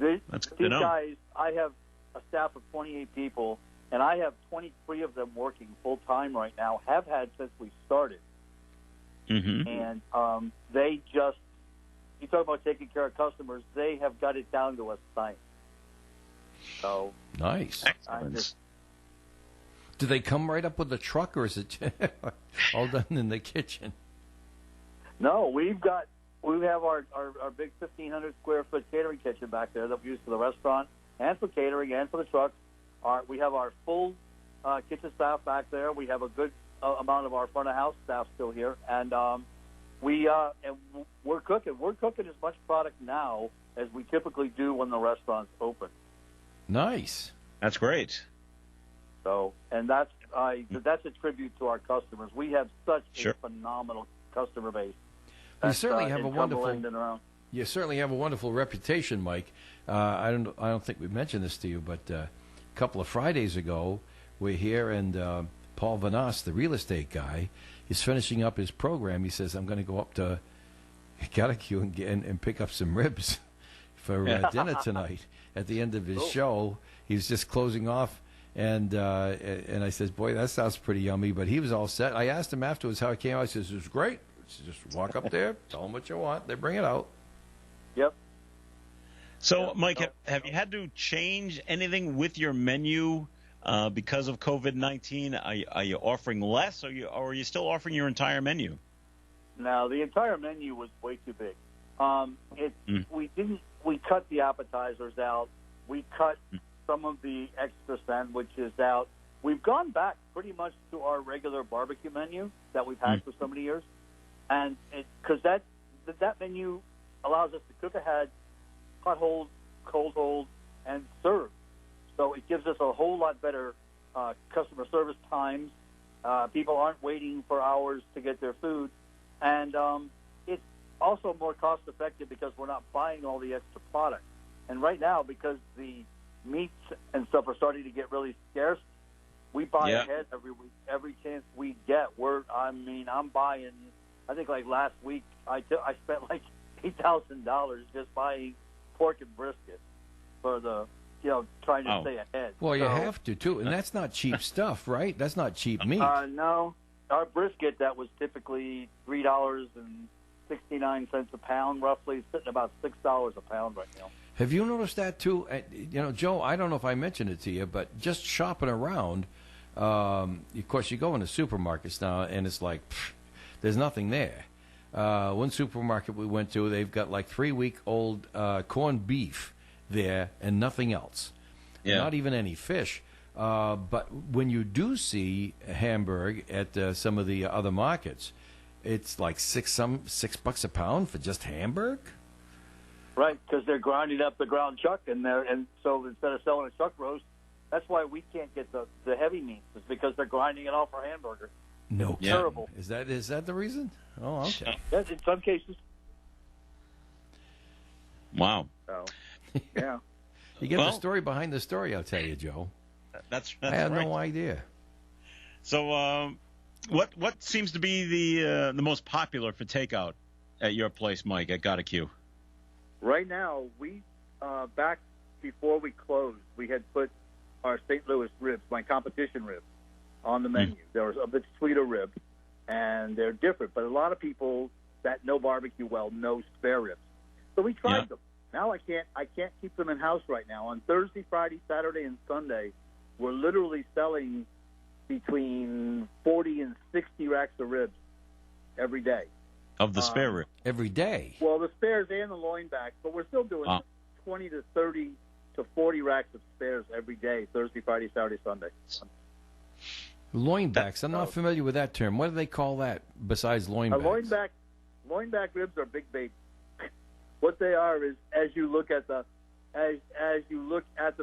these guys, I have a staff of 28 people, and I have 23 of them working full-time right now, have had since we started. Mm-hmm. And they just, you talk about taking care of customers, they have got it down to a science. So nice. Do they come right up with the truck, or is it all done in the kitchen? No, we have our big 1,500 square foot catering kitchen back there that we use for the restaurant and for catering and for the trucks. We have our full kitchen staff back there. We have a good amount of our front of house staff still here, and we're cooking. We're cooking as much product now as we typically do when the restaurant's open. Nice. That's great. So, and that's a tribute to our customers. We have such a phenomenal customer base. You certainly have a wonderful. you certainly have a wonderful reputation, Mike. I don't think we mentioned this to you, but a couple of Fridays ago, we're here, and Paul Vanas, the real estate guy, is finishing up his program. He says, I'm going to go up to Gatineau and pick up some ribs for dinner tonight. At the end of his show, he's just closing off, and I says, boy, that sounds pretty yummy. But he was all set. I asked him afterwards how it came out. I says, it was great. Just walk up there, tell them what you want. They bring it out. Yep. So, Mike, have you had to change anything with your menu because of COVID-19? Are you offering less, or are you still offering your entire menu? No, the entire menu was way too big. We cut the appetizers out. We cut some of the extra sandwiches out. We've gone back pretty much to our regular barbecue menu that we've had for so many years, and because that menu allows us to cook ahead, hot hold, cold hold, and serve. So it gives us a whole lot better customer service times. People aren't waiting for hours to get their food, and it's also more cost effective because we're not buying all the extra product. And right now, because the meats and stuff are starting to get really scarce, we buy ahead every week, every chance we get. I'm buying. I think like last week, I spent like $8,000 just buying pork and brisket for the, trying to stay ahead. Well, you have to too, and that's not cheap stuff, right? That's not cheap meat. No, our brisket that was typically $3.69 a pound, roughly, sitting about $6 a pound right now. Have you noticed that too? Joe, I don't know if I mentioned it to you, but just shopping around, of course, you go into supermarkets now, and it's like, there's nothing there. One supermarket we went to, they've got like 3-week-old corned beef there and nothing else. Yeah. Not even any fish. But when you do see Hamburg at some of the other markets, it's like $6 a pound for just Hamburg. Right, because they're grinding up the ground chuck, and so instead of selling a chuck roast, that's why we can't get the heavy meats. Is because they're grinding it all for hamburger. No, terrible. Is that the reason? Oh, okay. Yes, in some cases. Wow. So, yeah. You get the story behind the story, I'll tell you, Joe. That's I had right. no idea. So, what seems to be the most popular for takeout at your place, Mike, at Gatineau? Right now, we back before we closed, we had put our St. Louis ribs, my competition ribs, on the menu. There was a bit sweeter rib, and they're different. But a lot of people that know barbecue well know spare ribs. So we tried them. Now I can't keep them in house right now. On Thursday, Friday, Saturday, and Sunday, we're literally selling between 40 and 60 racks of ribs every day. Of the spare rib? Every day? Well, the spares and the loin backs, but we're still doing 20 to 30 to 40 racks of spares every day, Thursday, Friday, Saturday, Sunday. Loin backs. I'm not familiar with that term. What do they call that besides loin backs? Loin back ribs are big babies. What they are is as you look at the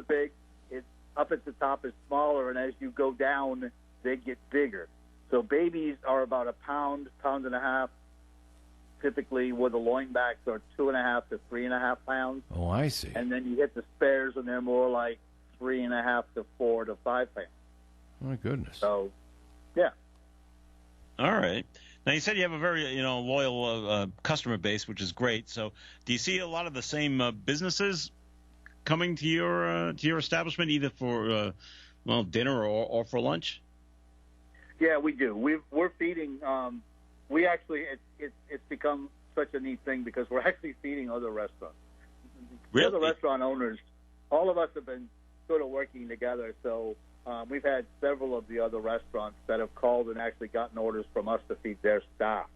pig, it's up at the top is smaller, and as you go down, they get bigger. So babies are about a pound and a half. Typically, where the loin backs are 2.5 to 3.5 pounds. Oh, I see. And then you hit the spares, and they're more like 3.5 to 4 to 5 pounds. My goodness. So, yeah. All right. Now, you said you have a very loyal customer base, which is great. So, do you see a lot of the same businesses coming to your establishment, either for dinner or for lunch? Yeah, we do. We're feeding. We actually it's become such a neat thing because we're actually feeding other restaurants. Really? The other restaurant owners, all of us have been sort of working together. So we've had several of the other restaurants that have called and actually gotten orders from us to feed their staff,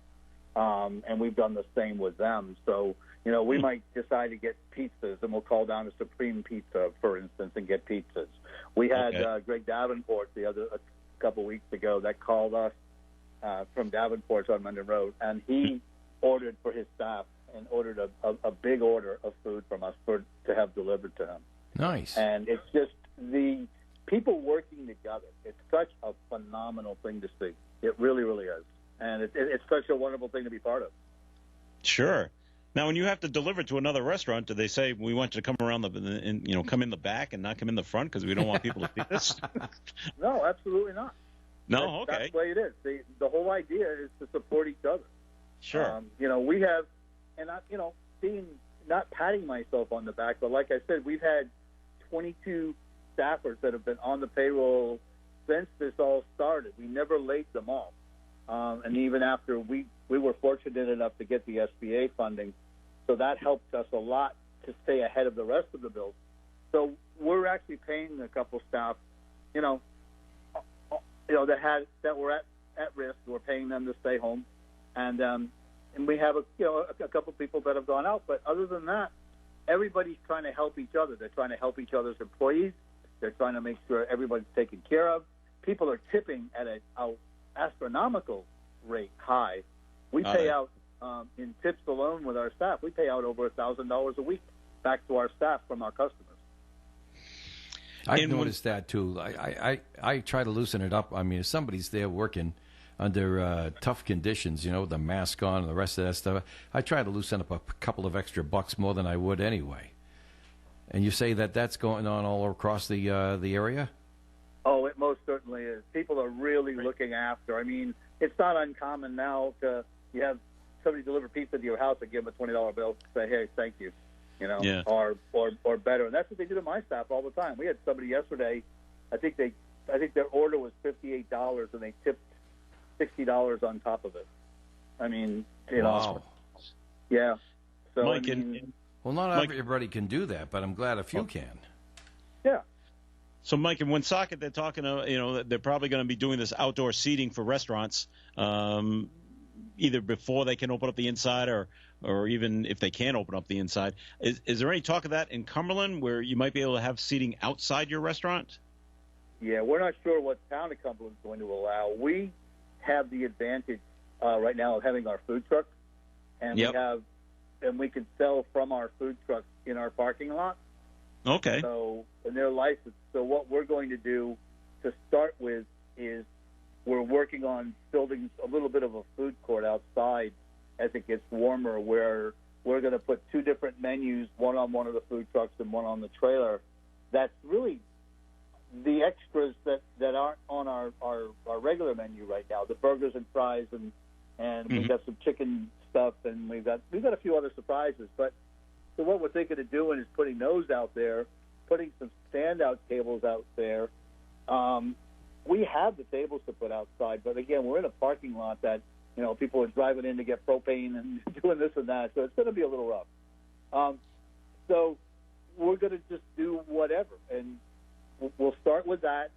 and we've done the same with them. So we might decide to get pizzas, and we'll call down to Supreme Pizza, for instance, and get pizzas. We had Greg Davenport a couple weeks ago that called us from Davenport's on London Road, and he ordered for his staff and ordered a big order of food from us to have delivered to him. Nice. And it's just the people working together. It's such a phenomenal thing to see. It really, really is. And it's such a wonderful thing to be part of. Sure. Now, when you have to deliver to another restaurant, do they say we want you to come around come in the back and not come in the front because we don't want people to see this? No, absolutely not. No, okay. That's the way it is. The whole idea is to support each other. Sure. We have, and not patting myself on the back, but like I said, we've had 22 staffers that have been on the payroll since this all started. We never laid them off. And even after we were fortunate enough to get the SBA funding, so that helped us a lot to stay ahead of the rest of the bills. So we're actually paying a couple staff, that were at risk. We're paying them to stay home, and we have a couple people that have gone out. But other than that, everybody's trying to help each other. They're trying to help each other's employees. They're trying to make sure everybody's taken care of. People are tipping at an astronomical rate high. We pay out in tips alone with our staff. We pay out over $1,000 a week back to our staff from our customers. I've noticed that too. I try to loosen it up. I mean, if somebody's there working under tough conditions, with the mask on and the rest of that stuff, I try to loosen up a couple of extra bucks more than I would anyway. And you say that that's going on all across the area? Oh, it most certainly is. People are really looking after. I mean, it's not uncommon now to you have somebody deliver pizza to your house and give them a $20 bill, say, hey, thank you, or better. And that's what they do to my staff all the time. We had somebody yesterday. I think their order was $58 and they tipped $60 on top of it. I mean, wow. Yeah. So Mike, not everybody can do that, but I'm glad a few can. Yeah. So, Mike, in Woonsocket, they're talking, they're probably going to be doing this outdoor seating for restaurants, either before they can open up the inside or even if they can't open up the inside. Is there any talk of that in Cumberland where you might be able to have seating outside your restaurant? Yeah, we're not sure what town of Cumberland is going to allow. We have the advantage right now of having our food trucks, and we can sell from our food trucks in our parking lot. Okay. So, and they're licensed. So what we're going to do to start with is we're working on building a little bit of a food court outside as it gets warmer, where we're going to put two different menus, one on one of the food trucks and one on the trailer. That's really the extras that aren't on our regular menu right now, the burgers and fries, and we've got some chicken stuff, and we've got a few other surprises. But so what we're thinking of doing is putting those out there, putting some standout tables out there. We have the tables to put outside, but again, we're in a parking lot that people are driving in to get propane and doing this and that, so it's going to be a little rough. So we're going to just do whatever, and we'll start with that.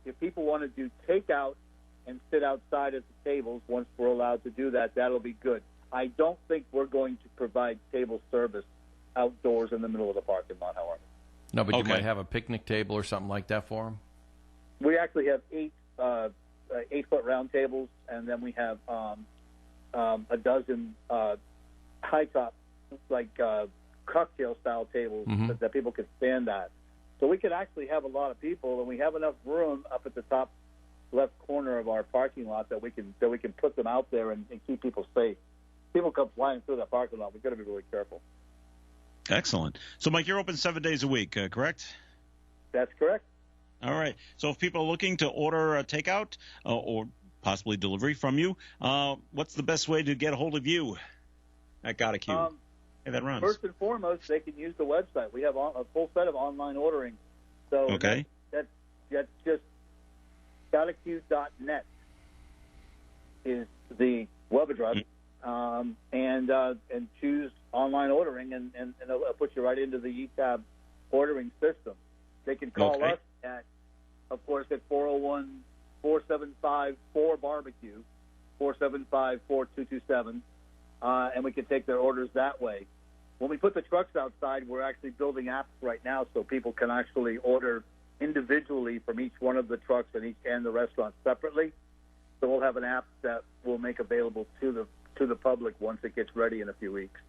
If people want to do takeout and sit outside at the tables, once we're allowed to do that, that'll be good. I don't think we're going to provide table service outdoors in the middle of the parking lot, however. No, but you might have a picnic table or something like that for them? We actually have 8-foot round tables, and then we have a dozen high-top, cocktail-style tables that people can stand at. So we could actually have a lot of people, and we have enough room up at the top left corner of our parking lot that we can put them out there and keep people safe. People come flying through that parking lot. We've got to be really careful. Excellent. So, Mike, you're open 7 days a week, correct? That's correct. All right. So if people are looking to order a takeout or possibly delivery from you, what's the best way to get a hold of you at Gotta Q? That runs. First and foremost, they can use the website. We have a full set of online ordering. So that's just gottaq.net is the web address, and choose online ordering, and it'll put you right into the eTab ordering system. They can call us at 401-475-4BBQ, 475-4227, and we can take their orders that way. When we put the trucks outside, we're actually building apps right now so people can actually order individually from each one of the trucks and the restaurant separately. So we'll have an app that we'll make available to the public once it gets ready in a few weeks.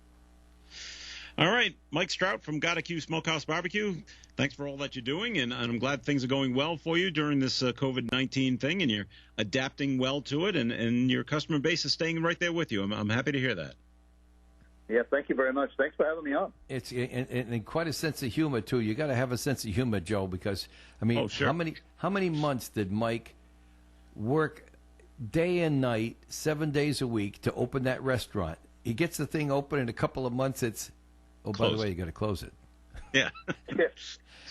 All right, Mike Strout from Gotta Q Smokehouse Barbecue. Thanks for all that you're doing, and I'm glad things are going well for you during this COVID-19 thing, and you're adapting well to it, and your customer base is staying right there with you. I'm happy to hear that. Yeah, thank you very much. Thanks for having me on. It's and quite a sense of humor too. You got to have a sense of humor, Joe, because I mean, sure. how many months did Mike work day and night, 7 days a week to open that restaurant? He gets the thing open in a couple of months. It's by the Closed. way, you got to close it. Yeah.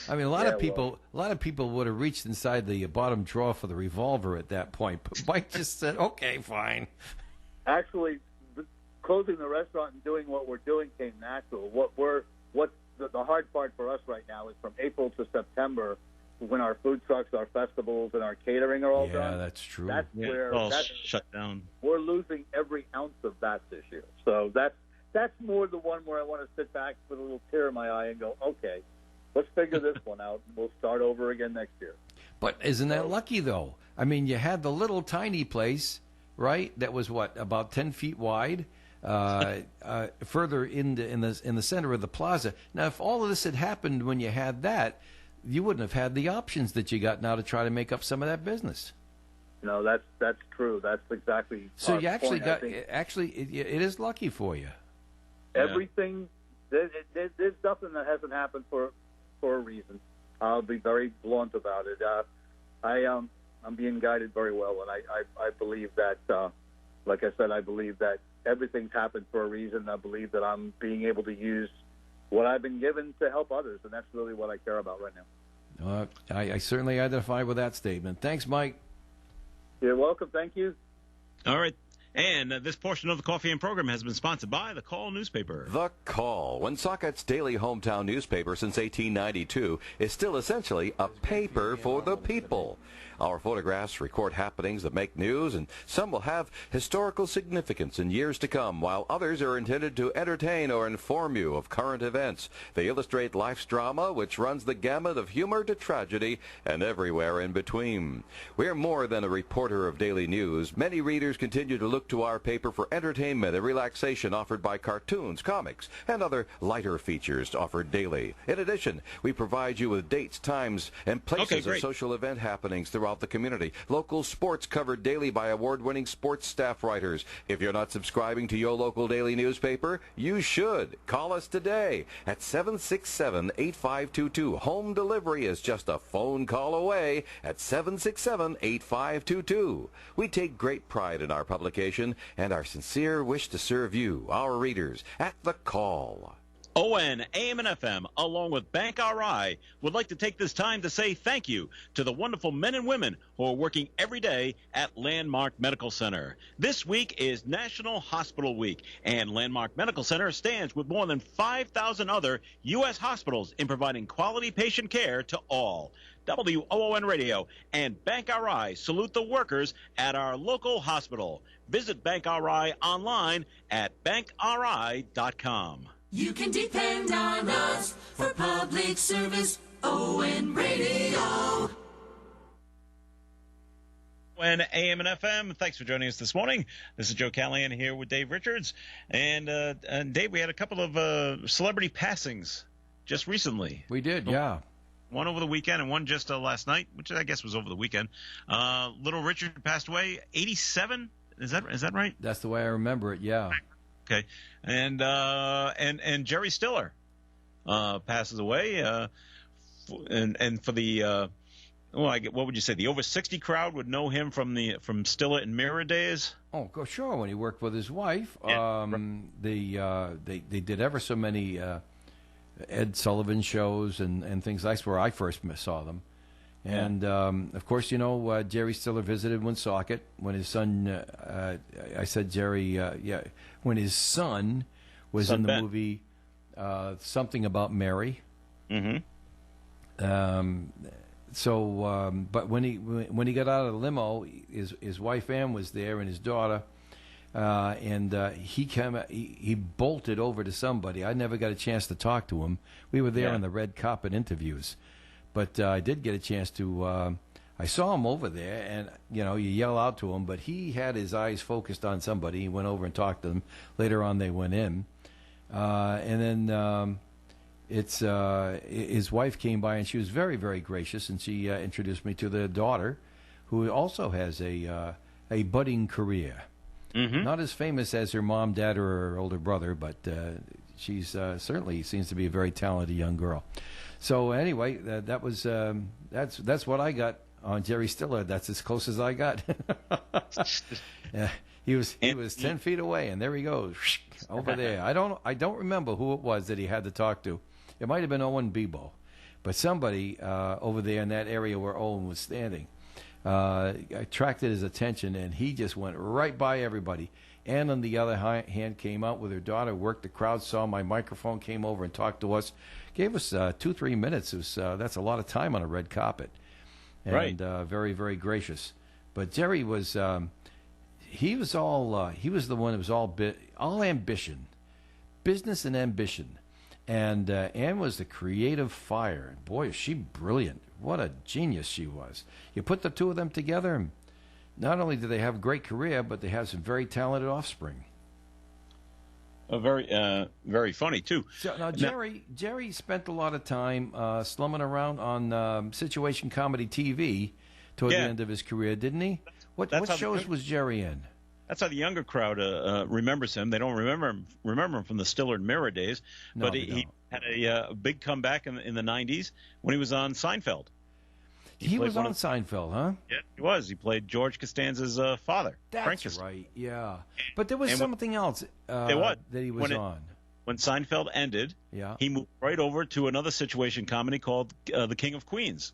I mean, a lot of people would have reached inside the bottom drawer for the revolver at that point, but Mike just said, "Okay, fine." Actually, closing the restaurant and doing what we're doing came natural. What's the hard part for us right now is from April to September, when our food trucks, our festivals, and our catering are all done. Yeah, that's true. That's where shut down. We're losing every ounce of that this year. So that's more the one where I want to sit back with a little tear in my eye and go, okay, let's figure this one out, and we'll start over again next year. But isn't that lucky, though? I mean, you had the little tiny place, right? That was about 10 feet wide, further in the center of the plaza. Now, if all of this had happened when you had that, you wouldn't have had the options that you got now to try to make up some of that business. No, that's true. That's exactly. So you actually point. it is lucky for you. Everything there's nothing that hasn't happened for a reason. I'll be very blunt about it. I'm being guided very well, and I believe that, like I said, I believe that everything's happened for a reason. I believe that I'm being able to use what I've been given to help others, and that's really what I care about right now. I certainly identify with that statement. Thanks, Mike. You're welcome. Thank you. All right. And this portion of the Coffee and Program has been sponsored by The Call newspaper. The Call, Woonsocket's daily hometown newspaper since 1892, is still essentially a paper for the people. Our photographs record happenings that make news, and some will have historical significance in years to come, while others are intended to entertain or inform you of current events. They illustrate life's drama, which runs the gamut of humor to tragedy and everywhere in between. We're more than a reporter of daily news. Many readers continue to look to our paper for entertainment and relaxation offered by cartoons, comics, and other lighter features offered daily. In addition, we provide you with dates, times, and places of social event happenings throughout the community. Local sports covered daily by award-winning sports staff writers. If you're not subscribing to your local daily newspaper, you should. Call us today at 767-8522. Home delivery is just a phone call away at 767-8522. We take great pride in our publication and our sincere wish to serve you, our readers, at The Call. ON, AM, and FM, along with Bank RI, would like to take this time to say thank you to the wonderful men and women who are working every day at Landmark Medical Center. This week is National Hospital Week, and Landmark Medical Center stands with more than 5,000 other U.S. hospitals in providing quality patient care to all. WOON Radio and Bank RI salute the workers at our local hospital. Visit Bank RI online at bankri.com. You can depend on us for public service. ON Radio. ON, AM, and FM. Thanks for joining us this morning. This is Joe Callahan here with Dave Richards. And Dave, we had a couple of celebrity passings just recently. We did, yeah. One over the weekend and one just last night, which I guess was over the weekend. Little Richard passed away, 87. Is that right? That's the way I remember it, yeah. Okay, and Jerry Stiller passes away, and for the what would you say, the over 60 crowd would know him from Stiller and Mirror days? Oh, sure. When he worked with his wife, Yeah. they did ever so many Ed Sullivan shows and things. That's where I first saw them. And, of course, Jerry Stiller visited Woonsocket when his son, I said Jerry, when his son was in the Ben. movie Something About Mary. Mm-hmm. But when he got out of the limo, his wife Ann was there and his daughter, and he bolted over to somebody. I never got a chance to talk to him. We were there on the red carpet interviews. But I did get a chance to. I saw him over there, and you yell out to him, but he had his eyes focused on somebody. He went over and talked to them. Later on, they went in, and then his wife came by, and she was very, very gracious, and she introduced me to their daughter, who also has a budding career. Not as famous as her mom, dad, or her older brother, but she's certainly seems to be a very talented young girl. So anyway, that was that's what I got on Jerry Stiller. That's as close as I got. Yeah, he was 10 feet away, and there he goes over there. I don't remember who it was that he had to talk to. It might have been Owen Bebo, but somebody over there in that area where Owen was standing attracted his attention, and he just went right by everybody. Ann, on the other hand, came out with her daughter, worked the crowd, saw my microphone, came over and talked to us, gave us 2-3 minutes. It was, that's a lot of time on a red carpet, and very, very gracious. But Jerry was, he was the one that was all ambition, business and ambition. And Ann was the creative fire. And boy, is she brilliant. What a genius she was. You put the two of them together, and not only do they have a great career, but they have some very talented offspring. Very funny, too. So, now, Jerry spent a lot of time slumming around on situation comedy TV toward the end of his career, didn't he? What shows was Jerry in? That's how the younger crowd remembers him. They don't remember him from the Stillard Mirror days, but he had a big comeback in the 90s when he was on Seinfeld. He was on Seinfeld, huh? Yeah, he was. He played George Costanza's father. That's right, yeah. But there was something else that he was on. When Seinfeld ended, he moved right over to another situation comedy called The King of Queens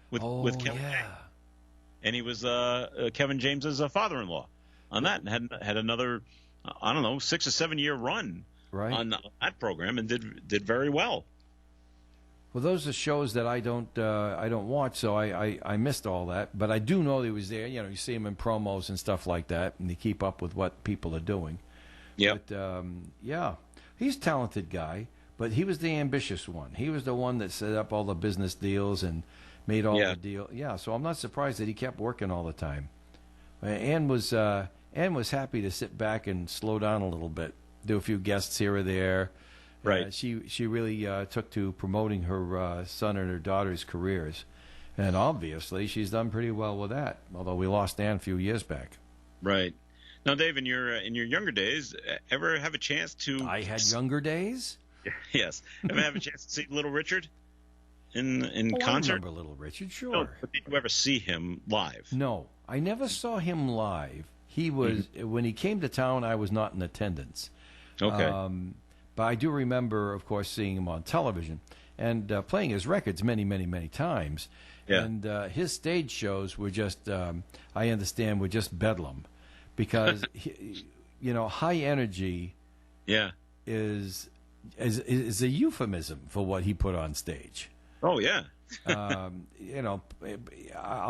with Kevin James. And he was Kevin James's father-in-law on that, and had another, 6 or 7 year run on that program, and did very well. Well, those are shows that I don't watch, so I missed all that. But I do know he was there. You know, you see him in promos and stuff like that, and you keep up with what people are doing. Yeah. But he's a talented guy, but he was the ambitious one. He was the one that set up all the business deals and made all the deals. Yeah, so I'm not surprised that he kept working all the time. Ann was happy to sit back and slow down a little bit, do a few guests here or there. Right. She really took to promoting her son and her daughter's careers, and obviously she's done pretty well with that. Although we lost Ann a few years back. Right. Now, Dave, in your younger days, ever have a chance to? I had younger days. Yes. Ever have a chance to see Little Richard in concert? I remember Little Richard, sure. No, but did you ever see him live? No, I never saw him live. He was when he came to town. I was not in attendance. Okay. But I do remember, of course, seeing him on television and playing his records many, many, many times. Yeah. And his stage shows were just, I understand, were just bedlam, because high energy. Yeah. Is a euphemism for what he put on stage. Oh yeah. I'll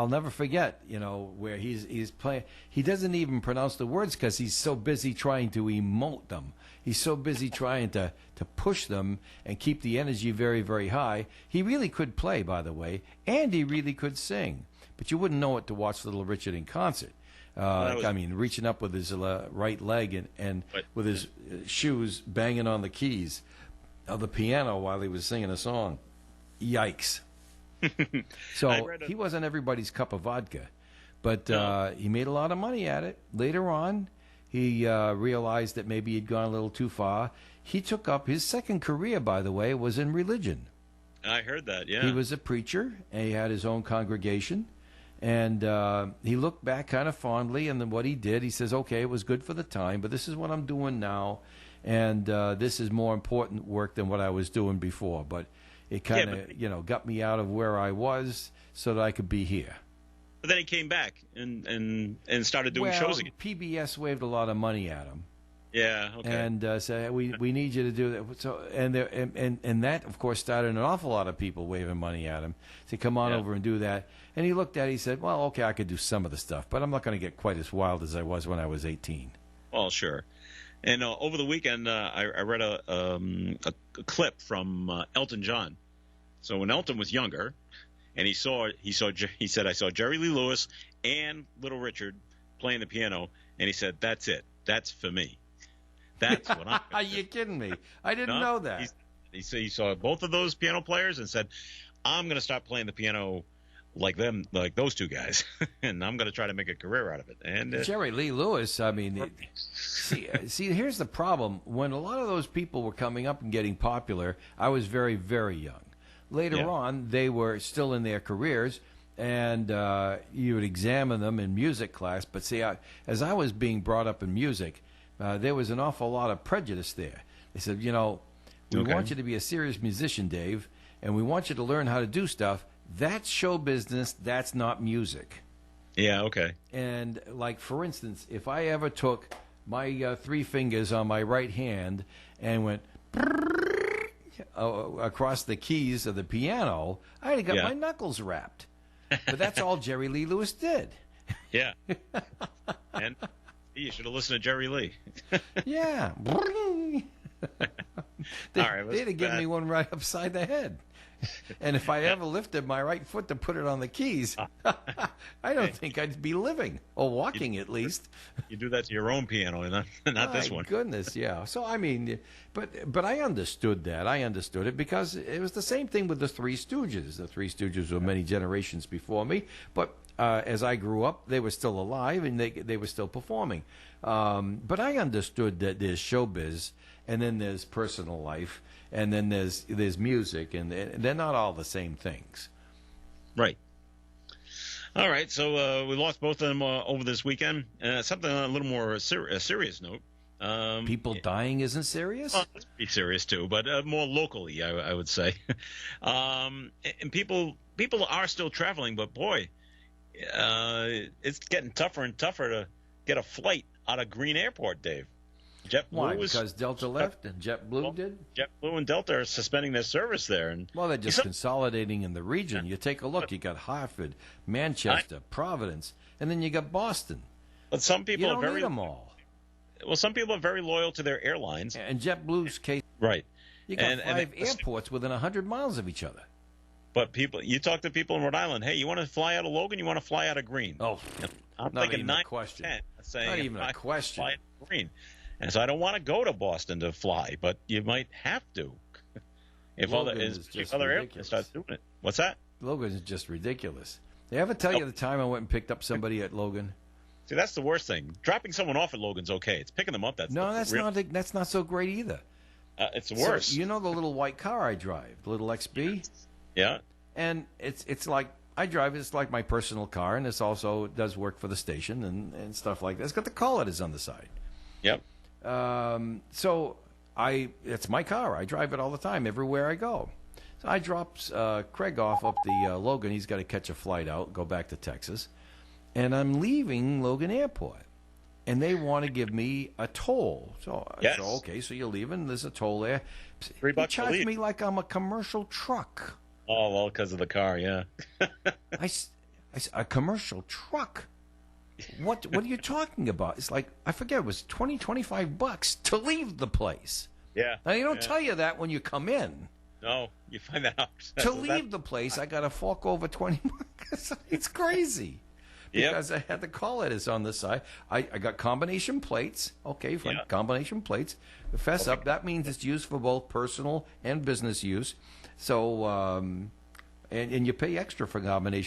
never forget, where he's playing. He doesn't even pronounce the words because he's so busy trying to emote them. He's so busy trying to push them and keep the energy very, very high. He really could play, by the way, and he really could sing. But you wouldn't know it to watch Little Richard in concert. Reaching up with his right leg and with his shoes banging on the keys of the piano while he was singing a song. Yikes. So he wasn't everybody's cup of vodka, but he made a lot of money at it. Later on, he realized that maybe he'd gone a little too far. He took up his second career, by the way, was in religion. I heard that, yeah. He was a preacher, and he had his own congregation, and he looked back kind of fondly, and then what he did, he says, okay, it was good for the time, but this is what I'm doing now, and this is more important work than what I was doing before, but it kind of, got me out of where I was so that I could be here. But then he came back and started doing shows again. PBS waved a lot of money at him. Yeah, okay. And said, we need you to do that. So, and that, of course, started an awful lot of people waving money at him. Said, come on over and do that. And he looked at it, he said, well, okay, I could do some of the stuff, but I'm not going to get quite as wild as I was when I was 18. Well, sure. And over the weekend, I read a clip from Elton John. So when Elton was younger, and he said, I saw Jerry Lee Lewis and Little Richard playing the piano, and he said, that's it. That's for me. That's what I'm. Are you kidding me? I didn't know that. He saw both of those piano players and said, I'm going to start playing the piano like them, like those two guys, and I'm going to try to make a career out of it. And Jerry Lee Lewis, I mean, see, here's the problem. When a lot of those people were coming up and getting popular, I was very, very young. Later on, they were still in their careers, and you would examine them in music class. But see, as I was being brought up in music, there was an awful lot of prejudice there. They said, we want you to be a serious musician, Dave, and we want you to learn how to do stuff. That's show business. That's not music. Yeah, okay. And, like, for instance, if I ever took my 3 fingers on my right hand and went across the keys of the piano, I'd have got my knuckles wrapped. But that's all Jerry Lee Lewis did. Yeah. And you should have listened to Jerry Lee. Yeah. They'd have given me one right upside the head. And if I ever lifted my right foot to put it on the keys, I don't think I'd be living, or walking at least. You do that to your own piano, not this one. My goodness, yeah. So, I mean, but I understood that. I understood it because it was the same thing with the Three Stooges. The Three Stooges were many generations before me, but as I grew up, they were still alive and they were still performing. But I understood that there's showbiz, and then there's personal life, and then there's music, and they're not all the same things. Right. All right, so we lost both of them over this weekend. Something on a little more serious note. People dying isn't serious? Let's be serious, too, but more locally, I would say. And people are still traveling, but boy, it's getting tougher and tougher to get a flight out of Green Airport, Dave. Why? Because Delta left and JetBlue did? JetBlue and Delta are suspending their service there. Well, they're just consolidating in the region. You take a look. You got Hartford, Manchester, Providence, and then you got Boston. But some people are need them all. Well, some people are very loyal to their airlines. And JetBlue's case, right? You got 5 airports within 100 miles of each other. But you talk to people in Rhode Island. Hey, you want to fly out of Logan? You want to fly out of Green? Oh, I'm not thinking even a question. Not even a question. Fly out of Green. And so I don't want to go to Boston to fly, but you might have to. If other airlines start doing it. What's that? Logan is just ridiculous. They ever tell you the time I went and picked up somebody at Logan? See, that's the worst thing. Dropping someone off at Logan's okay. It's picking them up that's not so great either. It's worse. So, you know the little white car I drive, the little XB? Yeah. And it's like I drive it. It's like my personal car, and this also does work for the station and stuff like that. It's got the call letters on the side. Yep. So it's my car. I drive it all the time, everywhere I go. So I drops Craig off up the Logan. He's got to catch a flight out, go back to Texas. And I'm leaving Logan Airport. And they want to give me a toll. So, okay, so you're leaving. There's a toll there. $3 They charge me like I'm a commercial truck. Oh, well, because of the car, yeah. A commercial truck? What are you talking about? It's like, I forget, it was $25 to leave the place. Yeah. Now, they don't tell you that when you come in. No, you find that out. To leave the place, I got to fork over $20. It's crazy. Because I had the call letters on the side. I got combination plates. Okay, fine. Combination plates. Fess up. That means it's used for both personal and business use. So, and you pay extra for combination